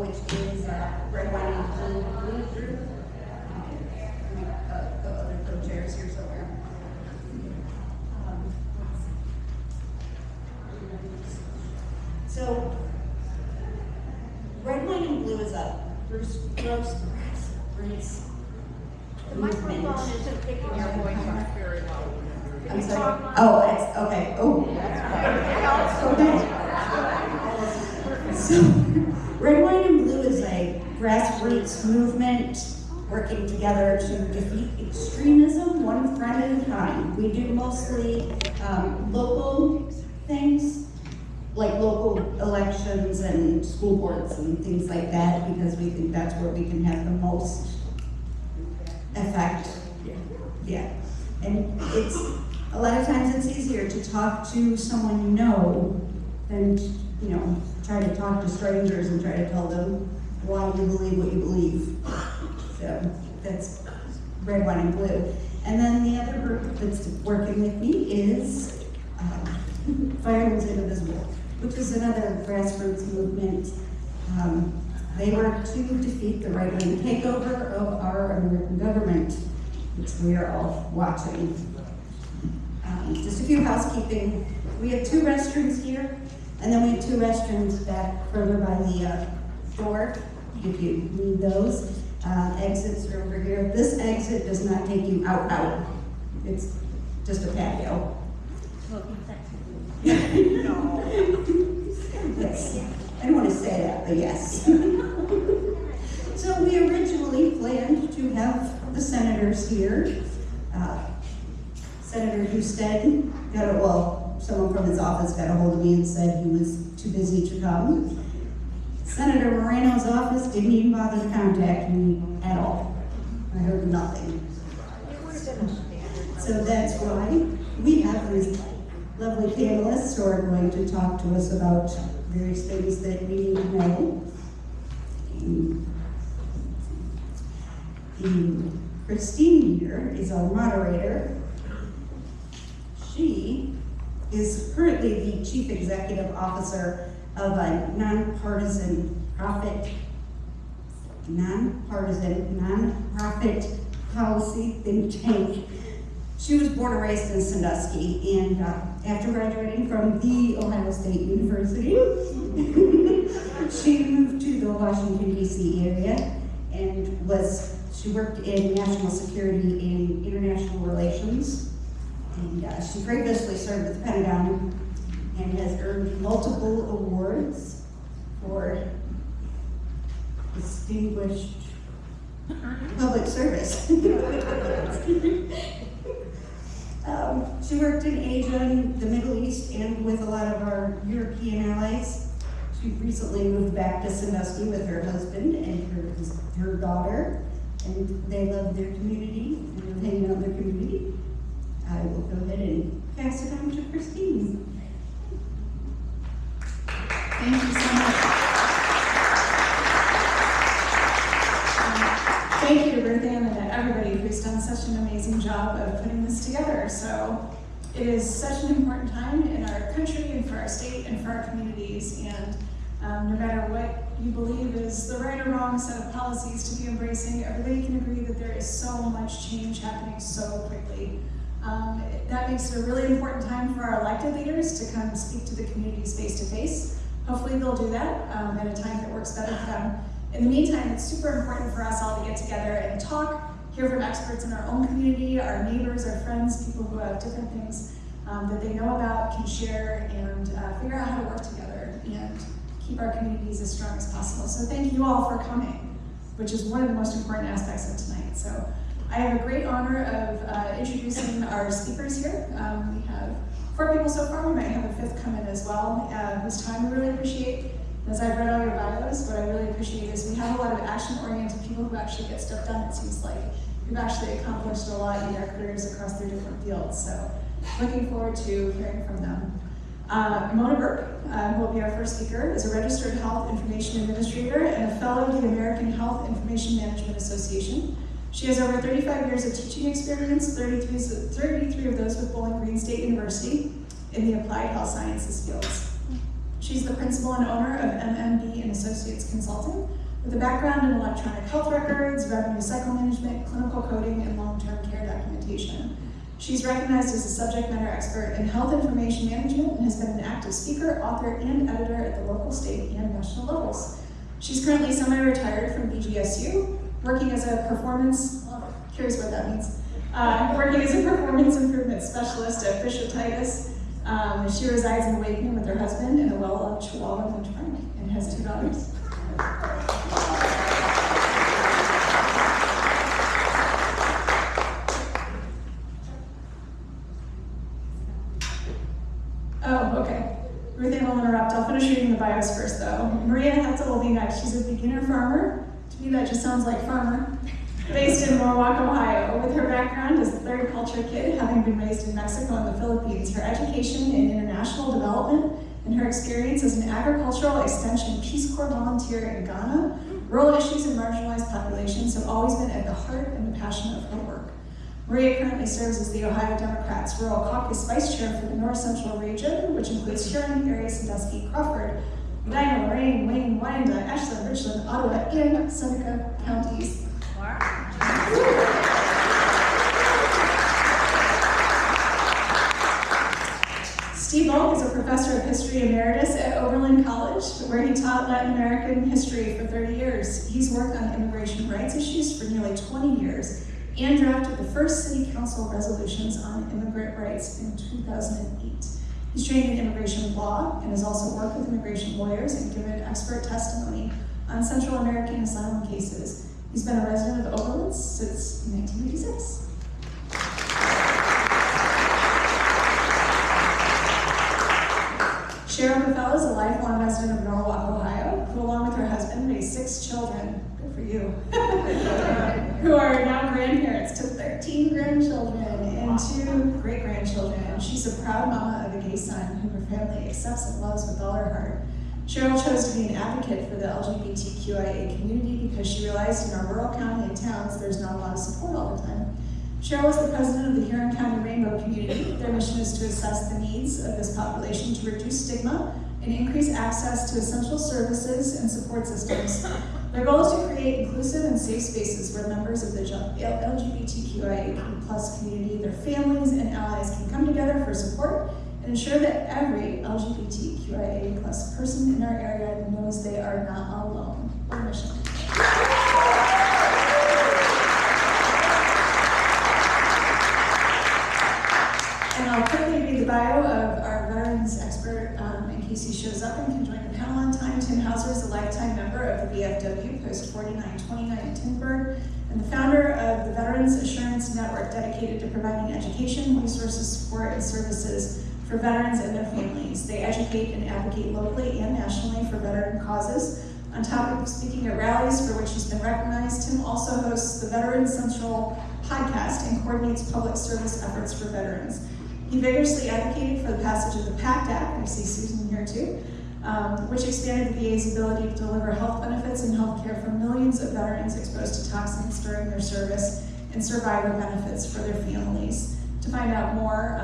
which is Red, White, and Blue group. The other co-chairs here somewhere. So, Red, White, and Blue is up. Bruce grassroots. The microphone isn't picking your voice up very well. I'm sorry. Oh, it's okay. Oh. Okay. So, Red, White, and Blue is a grassroots movement working together to defeat extremism one friend at a time. We do mostly local things, like local elections and school boards and things like that, because we think that's where we can have the most effect. Yeah. And it's, a lot of times it's easier to talk to someone you know than, you know, try to talk to strangers and try to tell them why you believe what you believe. So that's Red, White, and Blue. And then the other group that's working with me is Firelands, Indivisible, which is another grassroots movement. They work to defeat the right-wing takeover of our American government, which we are all watching. Just a few housekeeping. We have 2 restrooms here, and then we have 2 restrooms back further by the door, if you need those. Exits are over here. This exit does not take you out. It's just a patio. No. Yes. I don't want to say that, but yes. So we originally planned to have the senators here. Senator Husted someone from his office got a hold of me and said he was too busy to come. Senator Moreno's office didn't even bother to contact me at all. I heard nothing. So that's why we have these lovely panelists who are going to talk to us about various things that we need to know. Christine here is our moderator. She is currently the Chief Executive Officer of a nonpartisan policy think tank. She was born and raised in Sandusky, and after graduating from the Ohio State University, she moved to the Washington, D.C. area, and she worked in national security and international relations. And she previously served with the Pentagon and has earned multiple awards for distinguished public service. She worked in Asia and the Middle East and with a lot of our European allies. She recently moved back to Sandusky with her husband and her daughter, and they love their community and are hanging out in their community. I will go ahead and pass it on to Christine. Thank you so much. Thank you to Ruth Ann and everybody who's done such an amazing job of putting this together. So it is such an important time in our country and for our state and for our communities. And no matter what you believe is the right or wrong set of policies to be embracing, everybody can agree that there is so much change happening so quickly. That makes it a really important time for our elected leaders to come speak to the communities face to face. Hopefully they'll do that at a time that works better for them. In the meantime, it's super important for us all to get together and talk, hear from experts in our own community, our neighbors, our friends, people who have different things that they know about, can share, and figure out how to work together and keep our communities as strong as possible. So thank you all for coming, which is one of the most important aspects of tonight. So I have a great honor of introducing our speakers here. We have 4 people so far. We might have a 5th come in as well, whose time we really appreciate. As I've read all your bios, what I really appreciate is we have a lot of action-oriented people who actually get stuff done, it seems like, who've actually accomplished a lot in their careers across their different fields. So looking forward to hearing from them. Mona Burke, who will be our first speaker, is a registered health information administrator and a fellow of the American Health Information Management Association. She has over 35 years of teaching experience, 33 of those with Bowling Green State University in the applied health sciences fields. She's the principal and owner of MMB and Associates Consulting, with a background in electronic health records, revenue cycle management, clinical coding, and long-term care documentation. She's recognized as a subject matter expert in health information management and has been an active speaker, author, and editor at the local, state, and national levels. She's currently semi-retired from BGSU, working as a performance, curious what that means, working as a performance improvement specialist at Bishop Titus. She resides in Awakening with her husband and a well-loved Chihuahua named Frank, and has 2 daughters. Oh, okay. Ruth Ann will interrupt. I'll finish reading the bios first, though. Maria Hutted will be next. She's a beginner farmer. To me, that just sounds like farmer. Based in Norwalk, Ohio. With her background as a third culture kid, having been raised in Mexico and the Philippines, her education in international development, and her experience as an agricultural extension Peace Corps volunteer in Ghana, rural issues and marginalized populations have always been at the heart and the passion of her work. Maria currently serves as the Ohio Democrats' Rural Caucus Vice Chair for the North Central region, which includes Huron, Erie, Sandusky, Crawford, Medina, Lorain, Wayne, Wyandotte, Ashland, Richland, Ottawa, and Seneca counties. Steve Volk is a professor of history emeritus at Oberlin College, where he taught Latin American history for 30 years. He's worked on immigration rights issues for nearly 20 years and drafted the first city council resolutions on immigrant rights in 2008. He's trained in immigration law and has also worked with immigration lawyers and given expert testimony on Central American asylum cases. He's been a resident of Oberlin since 1986. Cheryl Caffell is a lifelong resident of Norwalk, Ohio, who along with her husband raised 6 children, good for you, who are now grandparents to 13 grandchildren and 2 great-grandchildren. She's a proud mama of a gay son whom her family accepts and loves with all her heart. Cheryl chose to be an advocate for the LGBTQIA community because she realized in our rural county and towns there's not a lot of support all the time. Cheryl is the president of the Huron County Rainbow Community. Their mission is to assess the needs of this population to reduce stigma and increase access to essential services and support systems. Their goal is to create inclusive and safe spaces where members of the LGBTQIA+ community, their families, and allies can come together for support and ensure that every LGBTQIA+ person in our area knows they are not alone. Our mission. And I'll quickly read the bio of our veterans expert in case he shows up and can join the panel on time. Tim Hauser is a lifetime member of the VFW, Post 4929 in Tinsburg, and the founder of the Veterans Assurance Network, dedicated to providing education, resources, support, and services for veterans and their families. They educate and advocate locally and nationally for veteran causes. On top of speaking at rallies for which he's been recognized, Tim also hosts the Veterans Central podcast and coordinates public service efforts for veterans. He vigorously advocated for the passage of the PACT Act, I see Susan here too, which expanded the VA's ability to deliver health benefits and health care for millions of veterans exposed to toxins during their service and survivor benefits for their families. To find out more,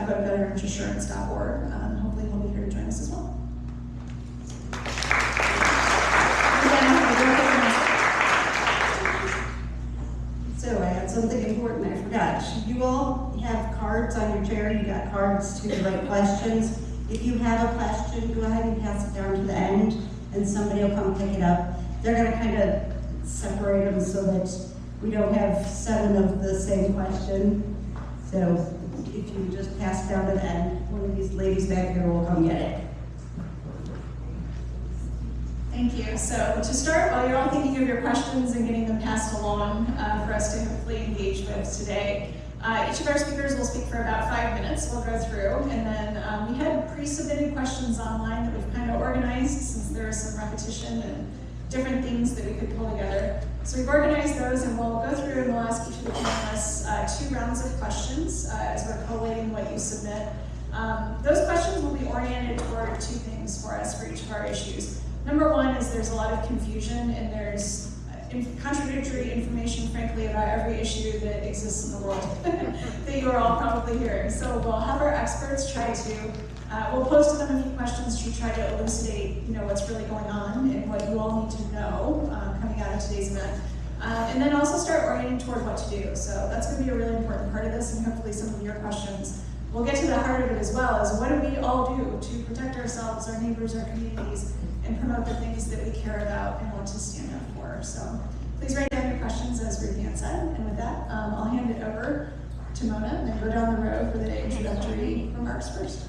go to veteransassurance.org. Hopefully he'll be here to join us as well. So I had something important I forgot. Should you all have cards on your chair? You got cards to write questions. If you have a question, go ahead and pass it down to the end and somebody will come pick it up. They're gonna kind of separate them so that we don't have 7 of the same question. So if you just pass it down to the end, one of these ladies back here will come get it. Thank you. So to start, while you're all thinking of your questions and getting them passed along for us to hopefully engage with today, each of our speakers will speak for about 5 minutes. We'll go through, and then we had pre-submitted questions online that we've kind of organized since there is some repetition and different things that we could pull together. So we've organized those, and we'll go through and we'll ask each of the panelists 2 rounds of questions as we're collating what you submit. Those questions will be oriented toward 2 things for us for each of our issues. Number 1 is there's a lot of confusion, and there's contradictory information, frankly, about every issue that exists in the world that you are all probably hearing. So we'll have our experts try to, we'll pose to them a few questions to try to elucidate, what's really going on and what you all need to know coming out of today's event. And then also start orienting toward what to do. So that's going to be a really important part of this, and hopefully some of your questions. We'll get to the heart of it as well, as what do we all do to protect ourselves, our neighbors, our communities, and promote the things that we care about and want to stand up for. So please write down your questions, as Ruth Ann said. And with that, I'll hand it over to Mona and then go down the road for the introductory remarks first.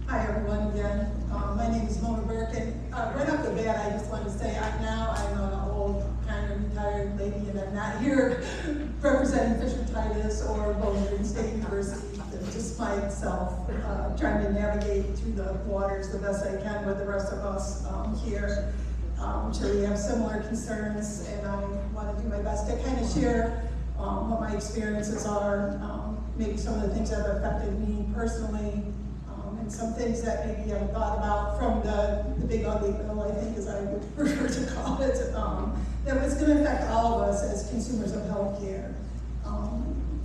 Hi everyone again. My name is Mona Burke, and right off the bat I just want to say I'm an old kind of retired lady, and I'm not here representing Fisher Titus or Bowling Green State University. I'm just myself trying to navigate through the waters the best I can with the rest of us here. I'm sure we have similar concerns, and I want to do my best to kind of share what my experiences are, maybe some of the things that have affected me personally, and some things that maybe I've thought about from the big ugly bill, I think, as I would prefer to call it, that was going to affect all of us as consumers of healthcare.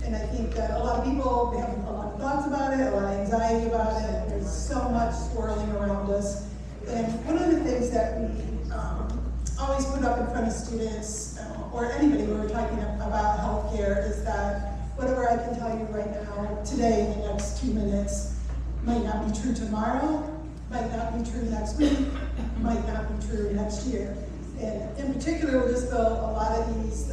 And I think that a lot of people, they have a lot of thoughts about it, a lot of anxiety about it. There's so much swirling around us. And one of the things that we always put up in front of students or anybody when we're talking about healthcare is that whatever I can tell you right now, today, in the next 2 minutes, might not be true tomorrow, might not be true next week, might not be true next year. And in particular with this bill, a lot of these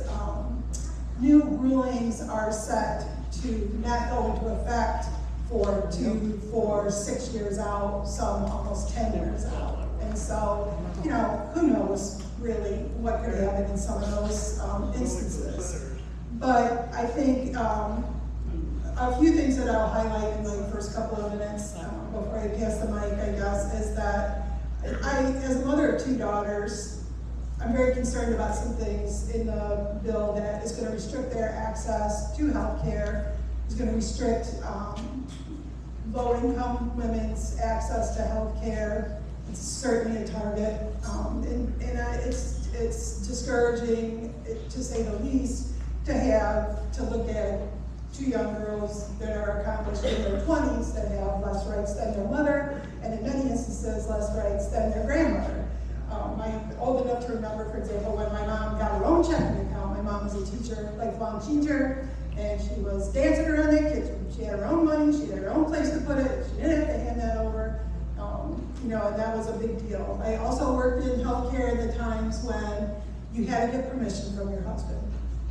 new rulings are set to not go into effect for 2, 4, 6 years out, some almost 10 years out. And so, who knows really what could happen in some of those instances. But I think a few things that I'll highlight in the first couple of minutes before I pass the mic, I guess, is that as a mother of 2 daughters, I'm very concerned about some things in the bill that is going to restrict their access to health care, is going to restrict low-income women's access to health care. It's certainly a target, and it's discouraging, to say the least, to look at 2 young girls that are accomplished in their 20s that have less rights than their mother, and in many instances less rights than their grandmother. I'm old enough to remember, for example, when my mom got her own checking account. My mom was a teacher, lifelong teacher, and she was dancing around that kitchen. She had her own money, she had her own place to put it, she didn't have to hand that over, and that was a big deal. I also worked in healthcare at the times when you had to get permission from your husband.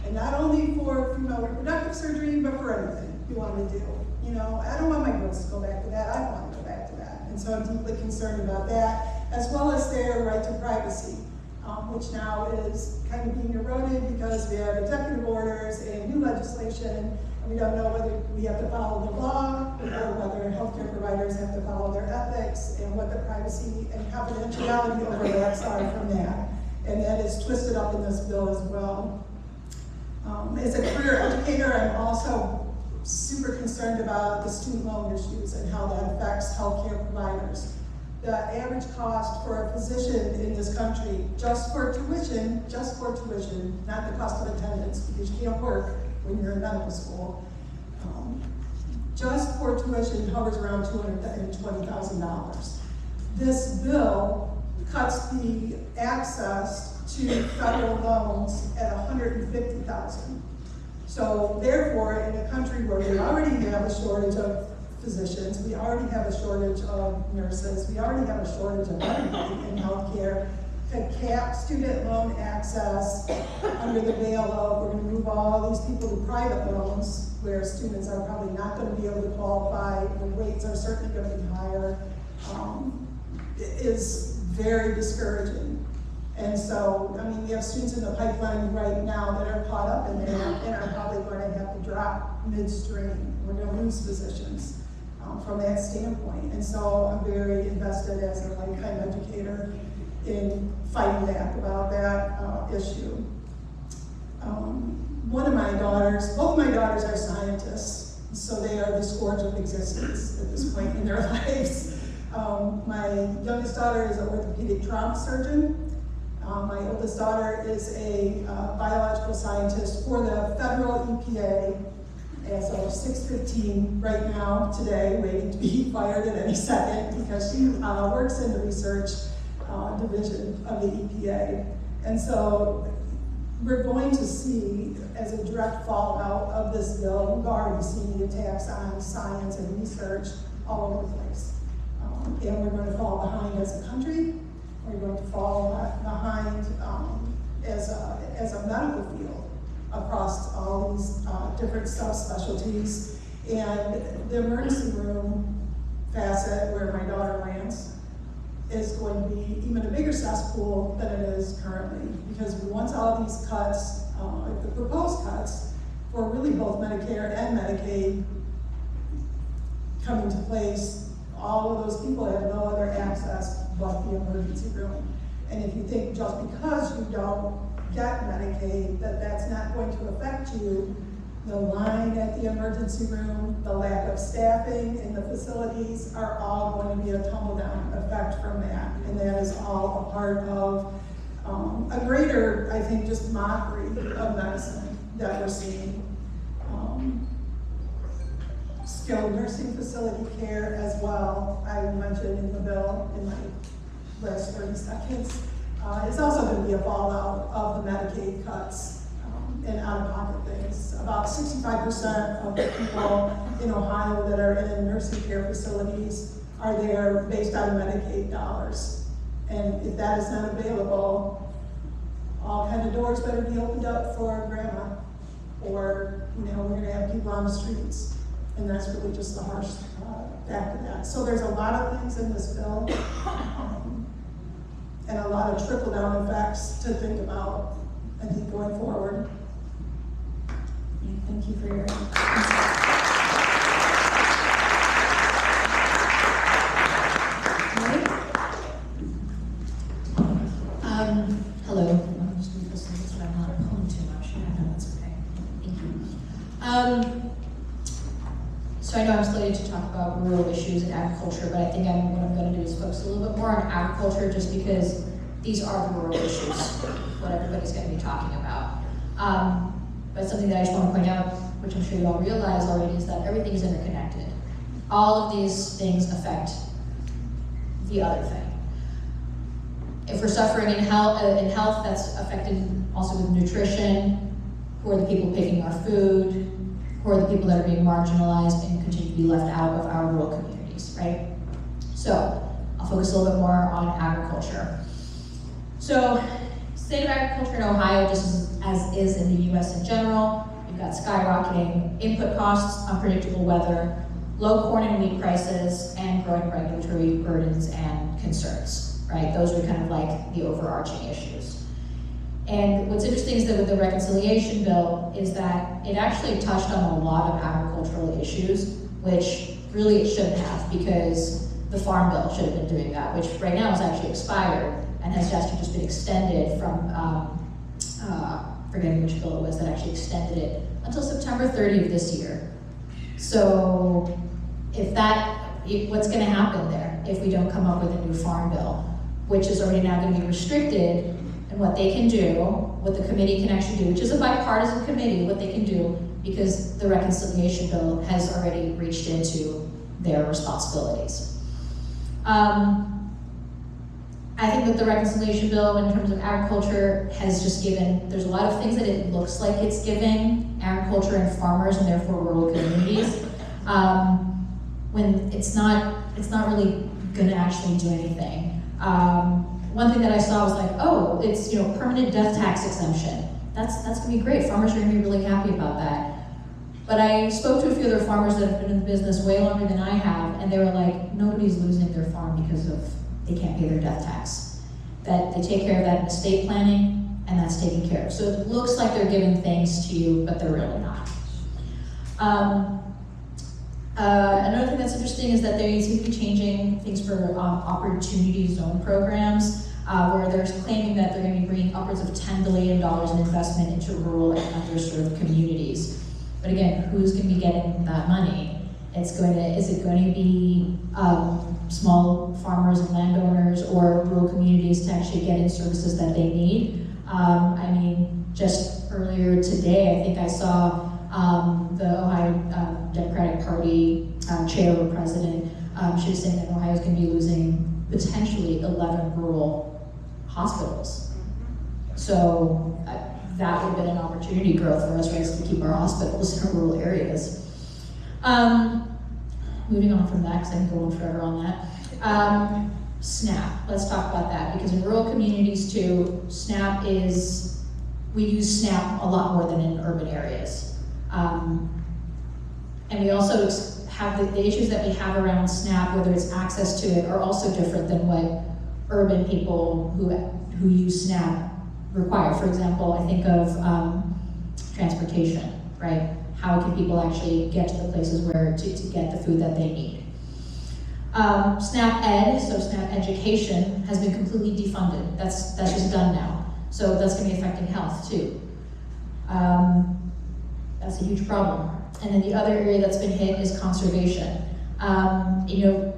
And not only for female reproductive surgery, but for anything you want to do. I don't want my girls to go back to that, I want to go back to that. And so I'm deeply concerned about that, as well as their right to privacy, which now is kind of being eroded because we have executive orders and new legislation, and we don't know whether we have to follow the law or whether healthcare providers have to follow their ethics, and what the privacy and confidentiality overlaps are from that. And that is twisted up in this bill as well. As a career educator, I'm also super concerned about the student loan issues and how that affects healthcare providers. The average cost for a physician in this country, just for tuition, not the cost of attendance, because you can't work when you're in medical school, just for tuition hovers around $220,000. This bill cuts the access to federal loans at $150,000. So therefore, in a country where we already have a shortage of physicians, we already have a shortage of nurses, we already have a shortage of everything in healthcare, to cap student loan access under the veil of we're going to move all these people to private loans, where students are probably not going to be able to qualify, the rates are certainly going to be higher, is very discouraging. And so, we have students in the pipeline right now that are caught up in there and are probably going to have to drop midstream. We're going to lose positions from that standpoint. And so I'm very invested as a lifetime educator in fighting back about that issue. Both of my daughters are scientists, so they are the scourge of existence at this point in their lives. My youngest daughter is an orthopedic trauma surgeon. My oldest daughter is a biological scientist for the federal EPA as of 6:15 right now today, waiting to be fired at any second because she works in the research division of the EPA. And so we're going to see, as a direct fallout of this bill, we've already seen the attacks on science and research all over the place. And we're going to fall behind as a country. We're going to fall behind as a medical field across all these different subspecialties. And the emergency room facet, where my daughter lands, is going to be even a bigger cesspool than it is currently. Because once all these cuts, the proposed cuts for really both Medicare and Medicaid come into place, all of those people have no other access but the emergency room. And if you think just because you don't get Medicaid that that's not going to affect you, the line at the emergency room, the lack of staffing in the facilities are all going to be a tumble-down effect from that. And that is all a part of a greater, I think, just mockery of medicine that we're seeing. Skilled nursing facility care as well, I mentioned in the bill in my last 30 seconds. It's also going to be a fallout of the Medicaid cuts and out-of-pocket things. About 65% of the people in Ohio that are in nursing care facilities are there based on Medicaid dollars. And if that is not available, all kind of doors better be opened up for grandma, or we're going to have people on the streets. And that's really just the harsh fact of that. So there's a lot of things in this bill, and a lot of trickle-down effects to think about, I think, going forward. Yeah, thank you for your Hello. I'm just going to listen so I'm not pulling too much. Yeah, no, that's okay. Thank you. So I know I'm slated to talk about rural issues and agriculture, but I think what I'm going to do is focus a little bit more on agriculture, just because these are the rural issues, what everybody's going to be talking about. But something that I just want to point out, which I'm sure you all realize already, is that everything is interconnected. All of these things affect the other thing. If we're suffering in health, that's affected also with nutrition. Who are the people picking our food? Who are the people that are being marginalized and continue to be left out of our rural communities, right? So I'll focus a little bit more on agriculture. So state of agriculture in Ohio, just as is in the US in general, you've got skyrocketing input costs, unpredictable weather, low corn and wheat prices, and growing regulatory burdens and concerns, right? Those are kind of like the overarching issues. And what's interesting is that with the reconciliation bill is that it actually touched on a lot of agricultural issues, which really it shouldn't have, because the farm bill should have been doing that, which right now is actually expired and has actually just been extended from, forgetting which bill it was that actually extended it until September 30 of this year. So what's gonna happen there if we don't come up with a new farm bill, which is already now gonna be restricted, and what they can do, what the committee can actually do, which is a bipartisan committee, what they can do, because the reconciliation bill has already reached into their responsibilities. I think that the reconciliation bill in terms of agriculture has just given, there's a lot of things that it looks like it's giving agriculture and farmers and therefore rural communities, when it's not really gonna actually do anything. One thing that I saw was like, oh, it's permanent death tax exemption. That's gonna be great. Farmers are gonna be really happy about that. But I spoke to a few other farmers that have been in the business way longer than I have, and they were like, nobody's losing their farm because they can't pay their death tax. That they take care of that in estate planning, and that's taken care of. So it looks like they're giving things to you, but they're really not. Another thing that's interesting is that they seem to be changing things for opportunity zone programs, where they're claiming that they're going to be bringing upwards of $10 billion in investment into rural and underserved communities. But again, who's going to be getting that money? Is it going to be small allow farmers and landowners or rural communities to actually get in services that they need. I mean, just earlier today, I think I saw the Ohio Democratic Party chair or president, she was saying that Ohio is going to be losing potentially 11 rural hospitals. So that would have been an opportunity growth for us, right, to keep our hospitals in rural areas. Moving on from that, because I can go on forever on that. SNAP, let's talk about that, because in rural communities too, SNAP is, we use SNAP a lot more than in urban areas. And we also have the issues that we have around SNAP, whether it's access to it, are also different than what urban people who use SNAP require. For example, I think of transportation, right? How can people actually get to the places where to get the food that they need? SNAP Ed, so SNAP Education, has been completely defunded. That's just done now. So that's going to be affecting health too. That's a huge problem. And then the other area that's been hit is conservation. You know,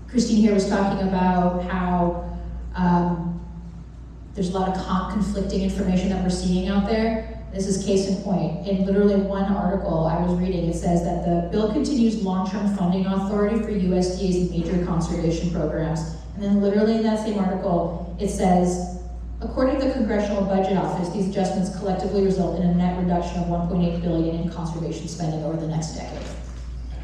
Christine here was talking about how there's a lot of conflicting information that we're seeing out there. This is case in point. In literally one article I was reading, it says that the bill continues long-term funding authority for USDA's major conservation programs. And then literally in that same article, it says, according to the Congressional Budget Office, these adjustments collectively result in a net reduction of $1.8 billion in conservation spending over the next decade.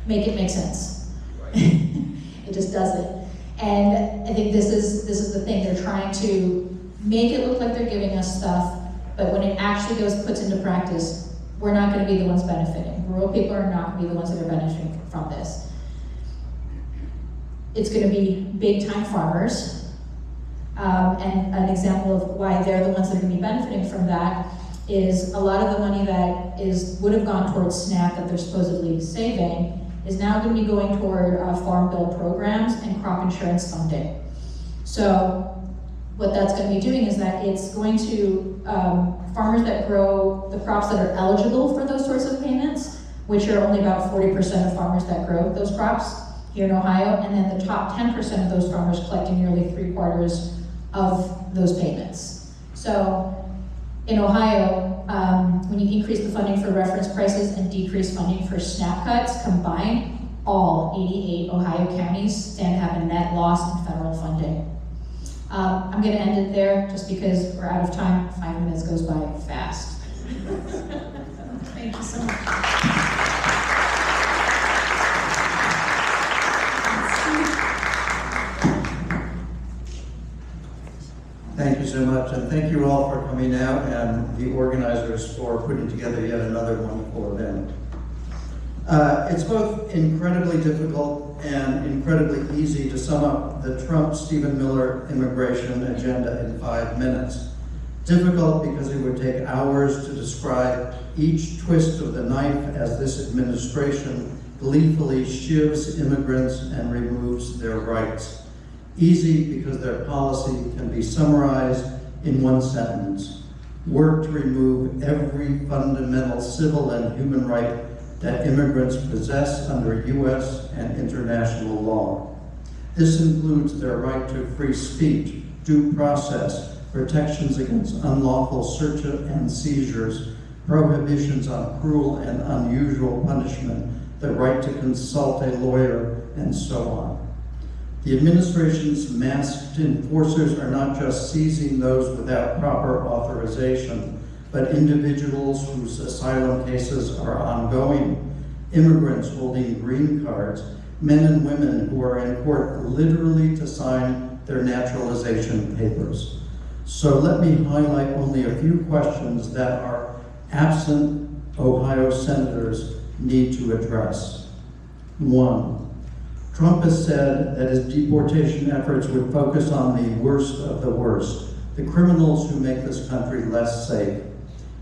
Make it make sense. It just doesn't. And I think this is the thing. They're trying to make it look like they're giving us stuff, but when it actually puts into practice, we're not going to be the ones benefiting. Rural people are not going to be the ones that are benefiting from this. It's going to be big time farmers. And an example of why they're the ones that are going to be benefiting from that is a lot of the money that would have gone towards SNAP that they're supposedly saving is now going to be going toward farm bill programs and crop insurance funding. So what that's going to be doing is that it's going to, farmers that grow the crops that are eligible for those sorts of payments, which are only about 40% of farmers that grow those crops here in Ohio, and then the top 10% of those farmers collecting nearly 3/4 of those payments. So in Ohio, when you increase the funding for reference prices and decrease funding for SNAP cuts combined, all 88 Ohio counties stand to have a net loss in federal funding. I'm going to end it there just because we're out of time. 5 minutes goes by fast. Thank you so much. Thank you so much, and thank you all for coming out and the organizers for putting together yet another wonderful event. It's both incredibly difficult and incredibly easy to sum up the Trump-Stephen Miller immigration agenda in 5 minutes. Difficult because it would take hours to describe each twist of the knife as this administration gleefully shivs immigrants and removes their rights. Easy because their policy can be summarized in one sentence: work to remove every fundamental civil and human right that immigrants possess under U.S. and international law. This includes their right to free speech, due process, protections against unlawful search and seizures, prohibitions on cruel and unusual punishment, the right to consult a lawyer, and so on. The administration's masked enforcers are not just seizing those without proper authorization, but individuals whose asylum cases are ongoing, immigrants holding green cards, men and women who are in court literally to sign their naturalization papers. So let me highlight only a few questions that our absent Ohio senators need to address. 1, Trump has said that his deportation efforts would focus on the worst of the worst, the criminals who make this country less safe.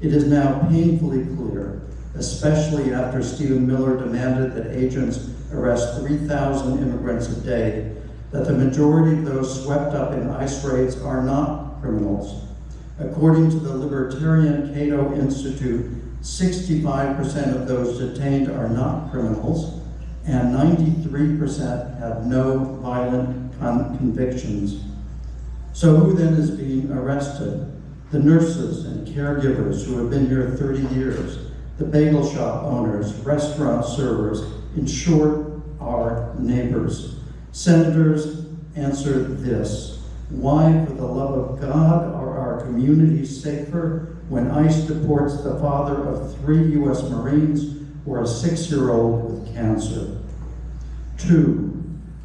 It is now painfully clear, especially after Stephen Miller demanded that agents arrest 3,000 immigrants a day, that the majority of those swept up in ICE raids are not criminals. According to the libertarian Cato Institute, 65% of those detained are not criminals, and 93% have no violent convictions. So who then is being arrested? The nurses and caregivers who have been here 30 years, the bagel shop owners, restaurant servers, in short, our neighbors. Senators, answer this. Why, for the love of God, are our communities safer when ICE deports the father of 3 U.S. Marines or a 6-year-old with cancer? 2,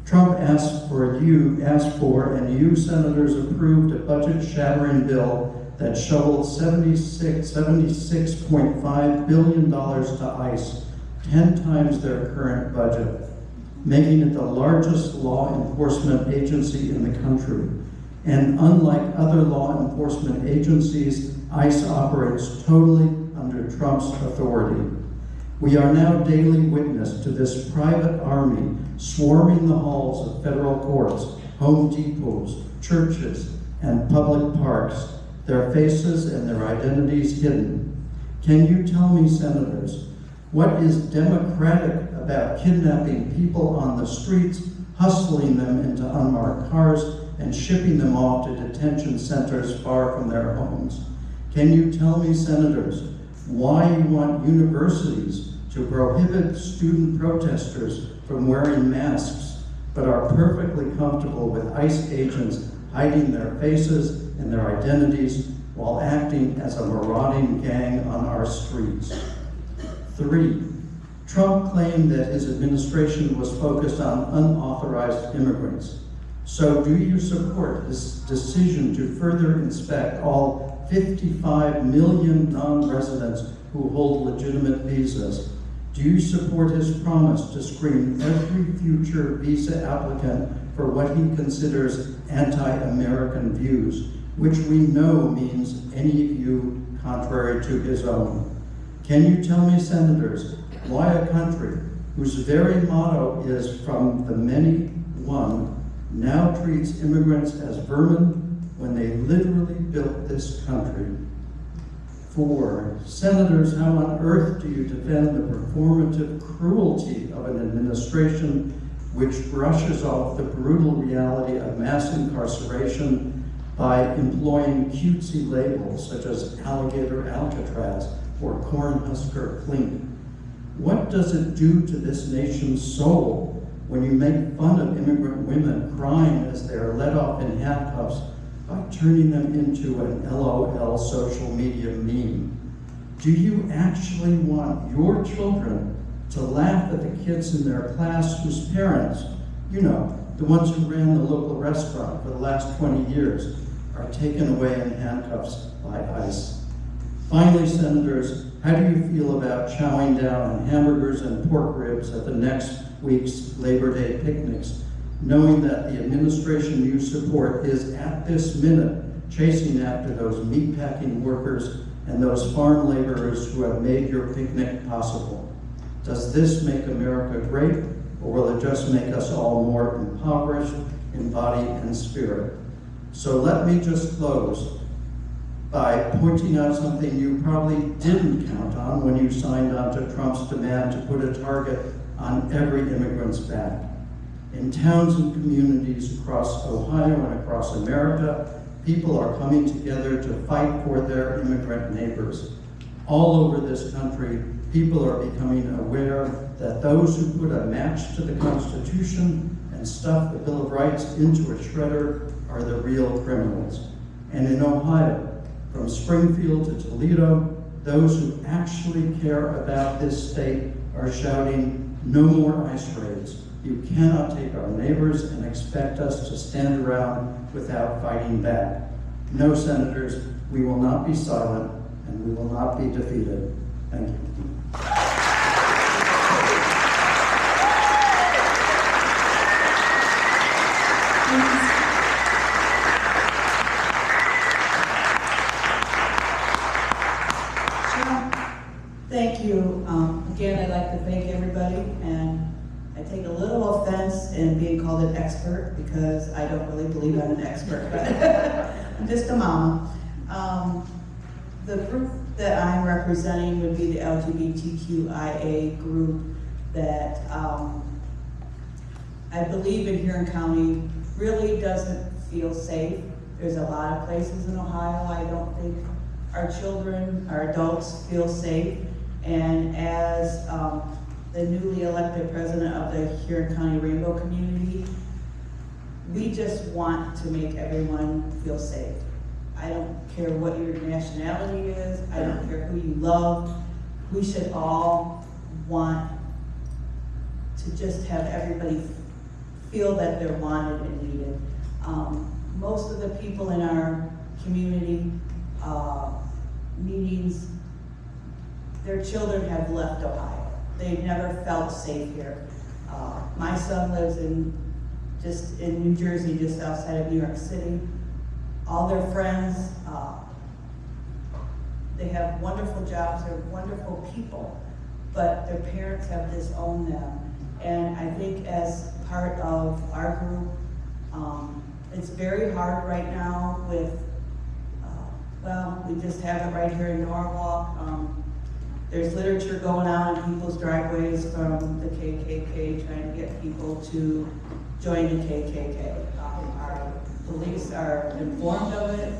Trump asked for and you senators approved a budget-shattering bill that shoveled $76.5 billion to ICE, 10 times their current budget, making it the largest law enforcement agency in the country. And unlike other law enforcement agencies, ICE operates totally under Trump's authority. We are now daily witness to this private army swarming the halls of federal courts, Home Depots, churches, and public parks, their faces and their identities hidden. Can you tell me, senators, what is democratic about kidnapping people on the streets, hustling them into unmarked cars, and shipping them off to detention centers far from their homes? Can you tell me, senators, why you want universities to prohibit student protesters from wearing masks, but are perfectly comfortable with ICE agents hiding their faces and their identities while acting as a marauding gang on our streets? 3, Trump claimed that his administration was focused on unauthorized immigrants. So do you support his decision to further inspect all 55 million non-residents who hold legitimate visas? Do you support his promise to screen every future visa applicant for what he considers anti-American views, which we know means any view contrary to his own? Can you tell me, senators, why a country whose very motto is "from the many, one," now treats immigrants as vermin when they literally built this country? 4, senators, how on earth do you defend the performative cruelty of an administration which brushes off the brutal reality of mass incarceration by employing cutesy labels such as alligator Alcatraz or Cornhusker Clink? What does it do to this nation's soul when you make fun of immigrant women crying as they are let off in handcuffs by turning them into an LOL social media meme? Do you actually want your children to laugh at the kids in their class whose parents, you know, the ones who ran the local restaurant for the last 20 years, are taken away in handcuffs by ICE? Finally, senators, how do you feel about chowing down on hamburgers and pork ribs at the next week's Labor Day picnics, knowing that the administration you support is at this minute chasing after those meatpacking workers and those farm laborers who have made your picnic possible? Does this make America great, or will it just make us all more impoverished in body and spirit? So let me just close by pointing out something you probably didn't count on when you signed on to Trump's demand to put a target on every immigrant's back. In towns and communities across Ohio and across America, people are coming together to fight for their immigrant neighbors. All over this country, people are becoming aware that those who put a match to the Constitution and stuff the Bill of Rights into a shredder are the real criminals. And in Ohio, from Springfield to Toledo, those who actually care about this state are shouting, "No more ICE raids. You cannot take our neighbors and expect us to stand around without fighting back." No, senators, we will not be silent and we will not be defeated. Thank you. Thank you. Again, I'd like to thank everybody, and I take a little offense in being called an expert because I don't really believe I'm an expert, but I'm just a mama. The group that I'm representing would be the LGBTQIA group that I believe in Huron County really doesn't feel safe. There's a lot of places in Ohio I don't think our children, our adults feel safe. And as the newly elected president of the Huron County Rainbow community, we just want to make everyone feel safe. I don't care what your nationality is, I don't care who you love. We should all want to just have everybody feel that they're wanted and needed. Most of the people in our community meetings, their children have left Ohio. They've never felt safe here. My son lives in New Jersey, just outside of New York City. All their friends, they have wonderful jobs, they're wonderful people, but their parents have disowned them. And I think as part of our group, it's very hard right now with, well, we just have it right here in Norwalk. There's literature going on in people's driveways from the KKK trying to get people to join the KKK. Our police are informed of it,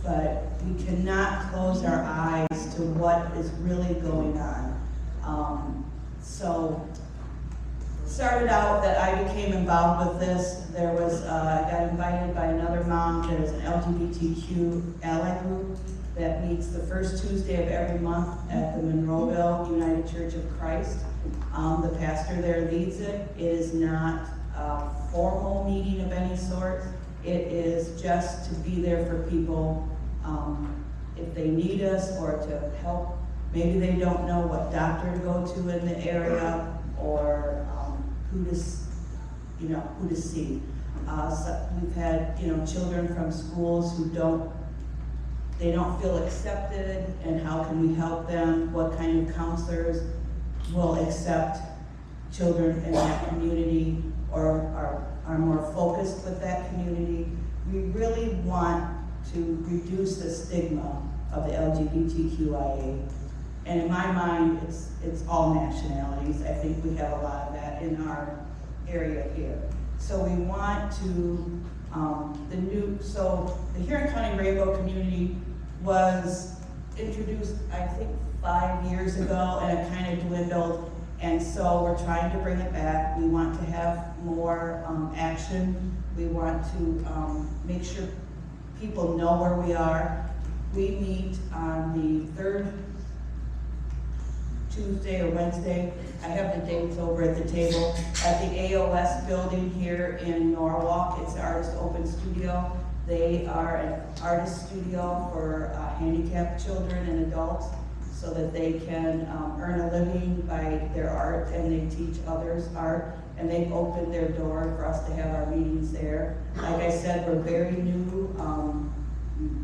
but we cannot close our eyes to what is really going on. So, started out that I became involved with this. There was, I got invited by another mom that is an LGBTQ ally group that meets the first Tuesday of every month at the Monroeville United Church of Christ. The pastor there leads it. It is not a formal meeting of any sort. It is just to be there for people if they need us or to help. Maybe they don't know what doctor to go to in the area or who to see. So we've had children from schools who don't feel accepted, and how can we help them? What kind of counselors will accept children in that community or are more focused with that community? We really want to reduce the stigma of the LGBTQIA. And in my mind, it's all nationalities. I think we have a lot of that in our area here. So we want to, the Huron County Rainbow community was introduced, I think, 5 years ago, and it kind of dwindled. And so we're trying to bring it back. We want to have more action. We want to make sure people know where we are. We meet on the third Tuesday or Wednesday. I have the dates over at the table at the AOS building here in Norwalk. It's the Artist Open Studio. They are an artist studio for handicapped children and adults so that they can earn a living by their art, and they teach others art. And they've opened their door for us to have our meetings there. Like I said, we're very new,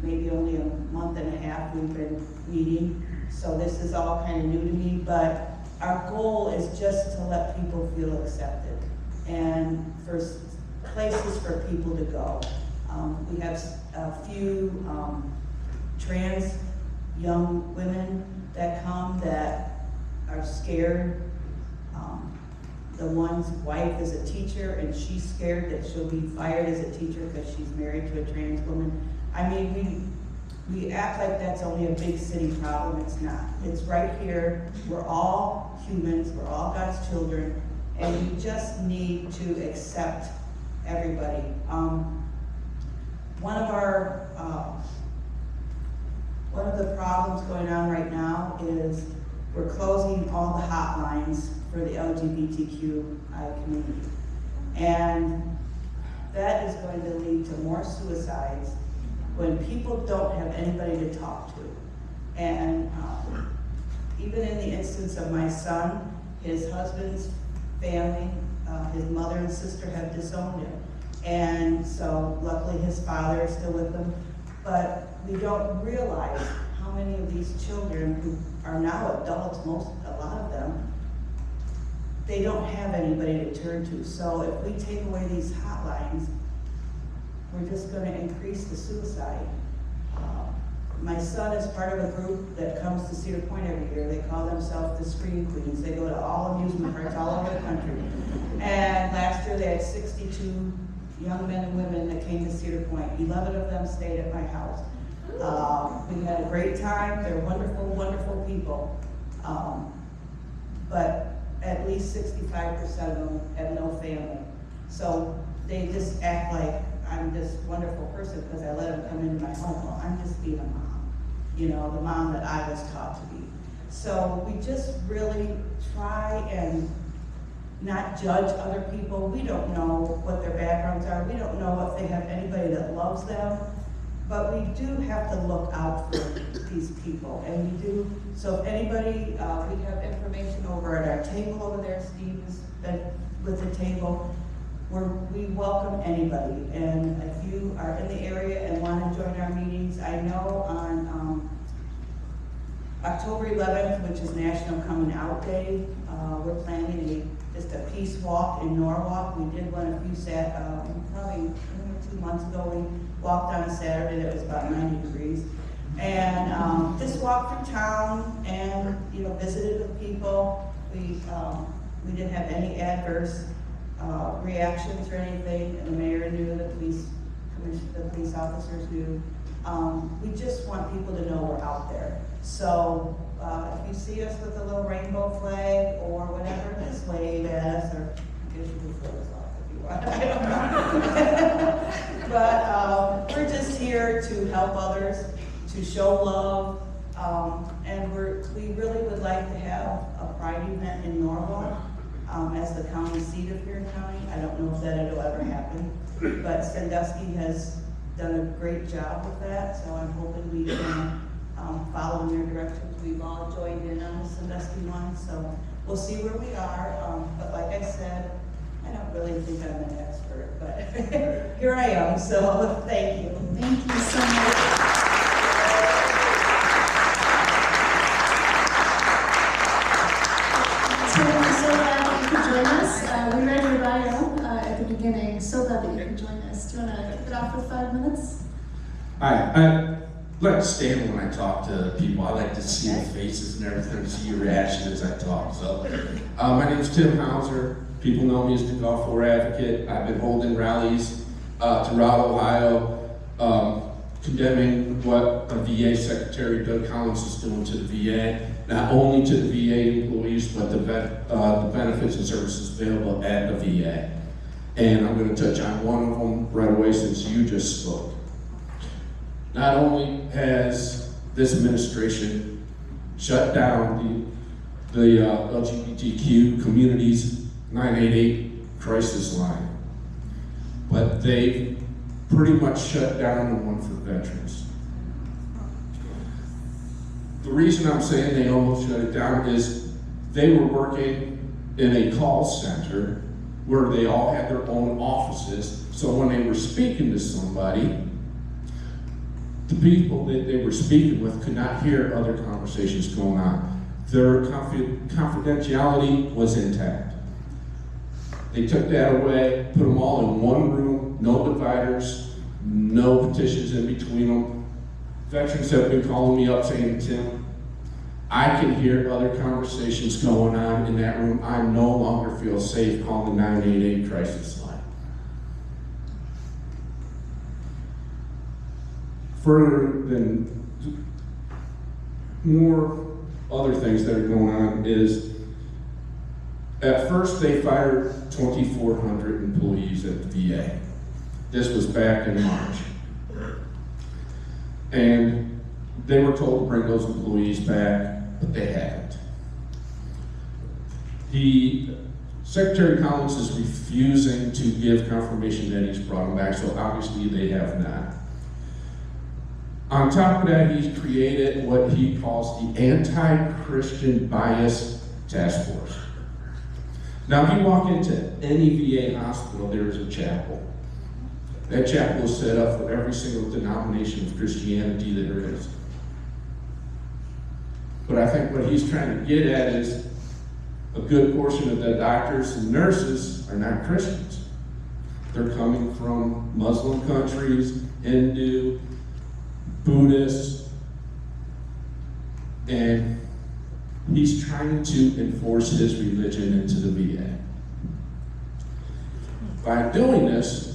maybe only a month and a half we've been meeting. So this is all kind of new to me, but our goal is just to let people feel accepted and for places for people to go. We have a few trans young women that come that are scared. The one's wife is a teacher and she's scared that she'll be fired as a teacher because she's married to a trans woman. I mean, we act like that's only a big city problem. It's not. It's right here. We're all humans. We're all God's children, and we just need to accept everybody. One of the problems going on right now is we're closing all the hotlines for the LGBTQI community, and that is going to lead to more suicides when people don't have anybody to talk to. And even in the instance of my son, his husband's family, his mother and sister have disowned him. And so luckily his father is still with him. But we don't realize how many of these children who are now adults, a lot of them, they don't have anybody to turn to. So if we take away these hotlines, we're just going to increase the suicide. My son is part of a group that comes to Cedar Point every year. They call themselves the Scream Queens. They go to all amusement parks all over the country. And last year they had 62 young men and women that came to Cedar Point. 11 of them stayed at my house. We had a great time. They're wonderful, wonderful people. But at least 65% of them have no family. So they just act like I'm this wonderful person because I let them come into my home. Well, I'm just being a mom, you know, the mom that I was taught to be. So we just really try and not judge other people. We don't know what their backgrounds are. We don't know if they have anybody that loves them. But we do have to look out for these people, and we do. So if anybody, we have information over at our table over there. Steve has been with the table. We welcome anybody, and if you are in the area and want to join our meetings, I know on October 11th, which is National Coming Out Day, we're planning just a peace walk in Norwalk. We did one probably 2 months ago. We walked on a Saturday that was about 90 degrees, and just walked through town and visited with people. We didn't have any adverse reactions or anything, and the mayor knew, the police officers knew. We just want people to know we're out there. So if you see us with a little rainbow flag or whatever, just wave at us, or I guess you can throw us off if you want. I don't know. But we're just here to help others, to show love, and we really would like to have a pride event in Norwalk. As the county seat of Huron County. I don't know if that'll ever happen, but Sandusky has done a great job with that, so I'm hoping we can follow in their directions. We've all joined in on the Sandusky one, so we'll see where we are. But like I said, I don't really think I'm an expert, but here I am, so thank you. Thank you so much. We read your bio at the beginning. So glad that you can join us. Do you want to kick it off with 5 minutes? I like to stand when I talk to people. I like to see the faces and everything, see your reaction as I talk. So, my name is Tim Hauser. People know me as the Gulf War Advocate. I've been holding rallies throughout Ohio, condemning what VA Secretary Doug Collins is doing to the VA. Not only to the VA employees, but the benefits and services available at the VA. And I'm going to touch on one of them right away since you just spoke. Not only has this administration shut down the LGBTQ community's 988 crisis line, but they've pretty much shut down the one for veterans. The reason I'm saying they almost shut it down is they were working in a call center where they all had their own offices. So when they were speaking to somebody, the people that they were speaking with could not hear other conversations going on. Their confidentiality was intact. They took that away, put them all in one room, no dividers, no petitions in between them. Veterans have been calling me up saying, Tim, I can hear other conversations going on in that room. I no longer feel safe calling the 988 crisis line. Further than more other things that are going on is, at first they fired 2,400 employees at the VA. This was back in March. And they were told to bring those employees back, but they haven't. The Secretary Collins is refusing to give confirmation that he's brought them back, so obviously they have not. On top of that, he's created what he calls the Anti-Christian Bias Task Force. Now, if you walk into any VA hospital, there is a chapel. That chapel is set up for every single denomination of Christianity that there is. But I think what he's trying to get at is a good portion of the doctors and nurses are not Christians. They're coming from Muslim countries, Hindu, Buddhist, and he's trying to enforce his religion into the VA. By doing this,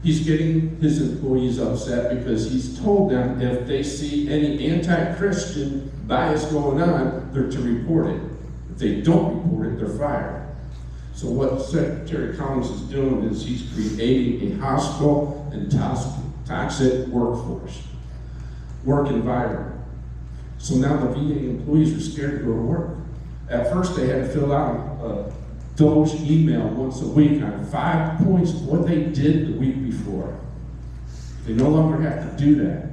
He's getting his employees upset because he's told them if they see any anti-Christian bias going on, they're to report it. If they don't report it, they're fired. So what Secretary Collins is doing is he's creating a hostile and toxic work environment. So now the VA employees are scared to go to work. At first they had to fill out a Doge email once a week on 5 points of what they did the week before. They no longer have to do that.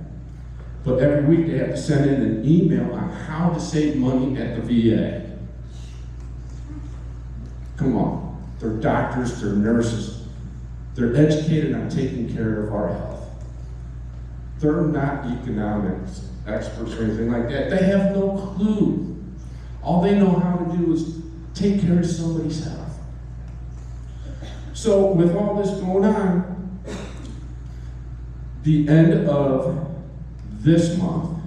But every week they have to send in an email on how to save money at the VA. Come on. They're doctors, they're nurses. They're educated on taking care of our health. They're not economics experts or anything like that. They have no clue. All they know how to do is take care of somebody's health. So with all this going on, the end of this month,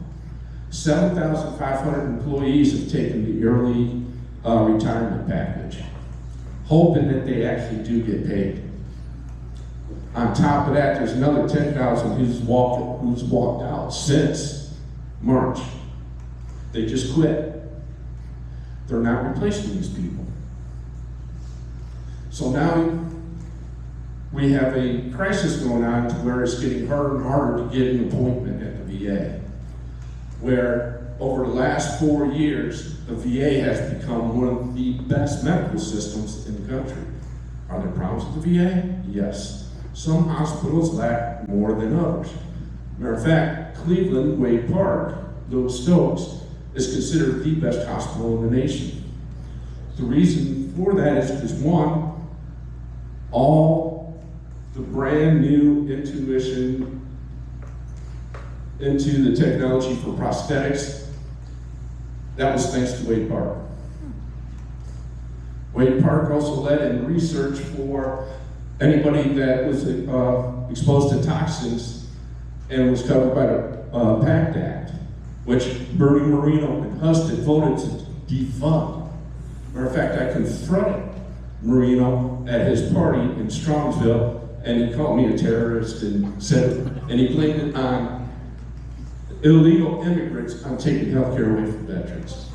7,500 employees have taken the early retirement package, hoping that they actually do get paid. On top of that, there's another 10,000 who's walked out since March. They just quit. They're not replacing these people. So now we have a crisis going on to where it's getting harder and harder to get an appointment at the VA. Where over the last 4 years, the VA has become one of the best medical systems in the country. Are there problems with the VA? Yes. Some hospitals lack more than others. Matter of fact, Cleveland, Wade Park, Lewis Stokes, is considered the best hospital in the nation. The reason for that is because one, all the brand new intuition into the technology for prosthetics, that was thanks to Wade Park. Wade Park also led in research for anybody that was exposed to toxins and was covered by the PACT Act, which Bernie Moreno and Husted voted to defund. Matter of fact, I confronted Moreno at his party in Strongsville, and he called me a terrorist and he blamed it on illegal immigrants on taking health care away from veterans.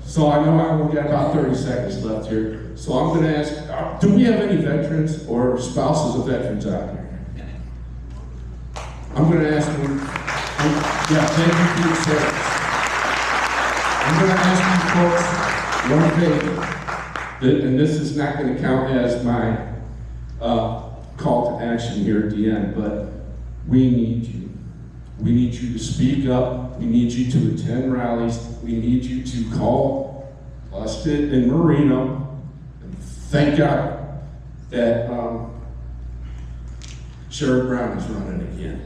So I know I only got about 30 seconds left here. So I'm going to ask, do we have any veterans or spouses of veterans out here? I'm going to ask them, thank you for your service. I'm going to ask you folks one favor, and this is not going to count as my call to action here at the end, but we need you. We need you to speak up. We need you to attend rallies. We need you to call Husted and Moreno. And thank God that Sheriff Brown is running again.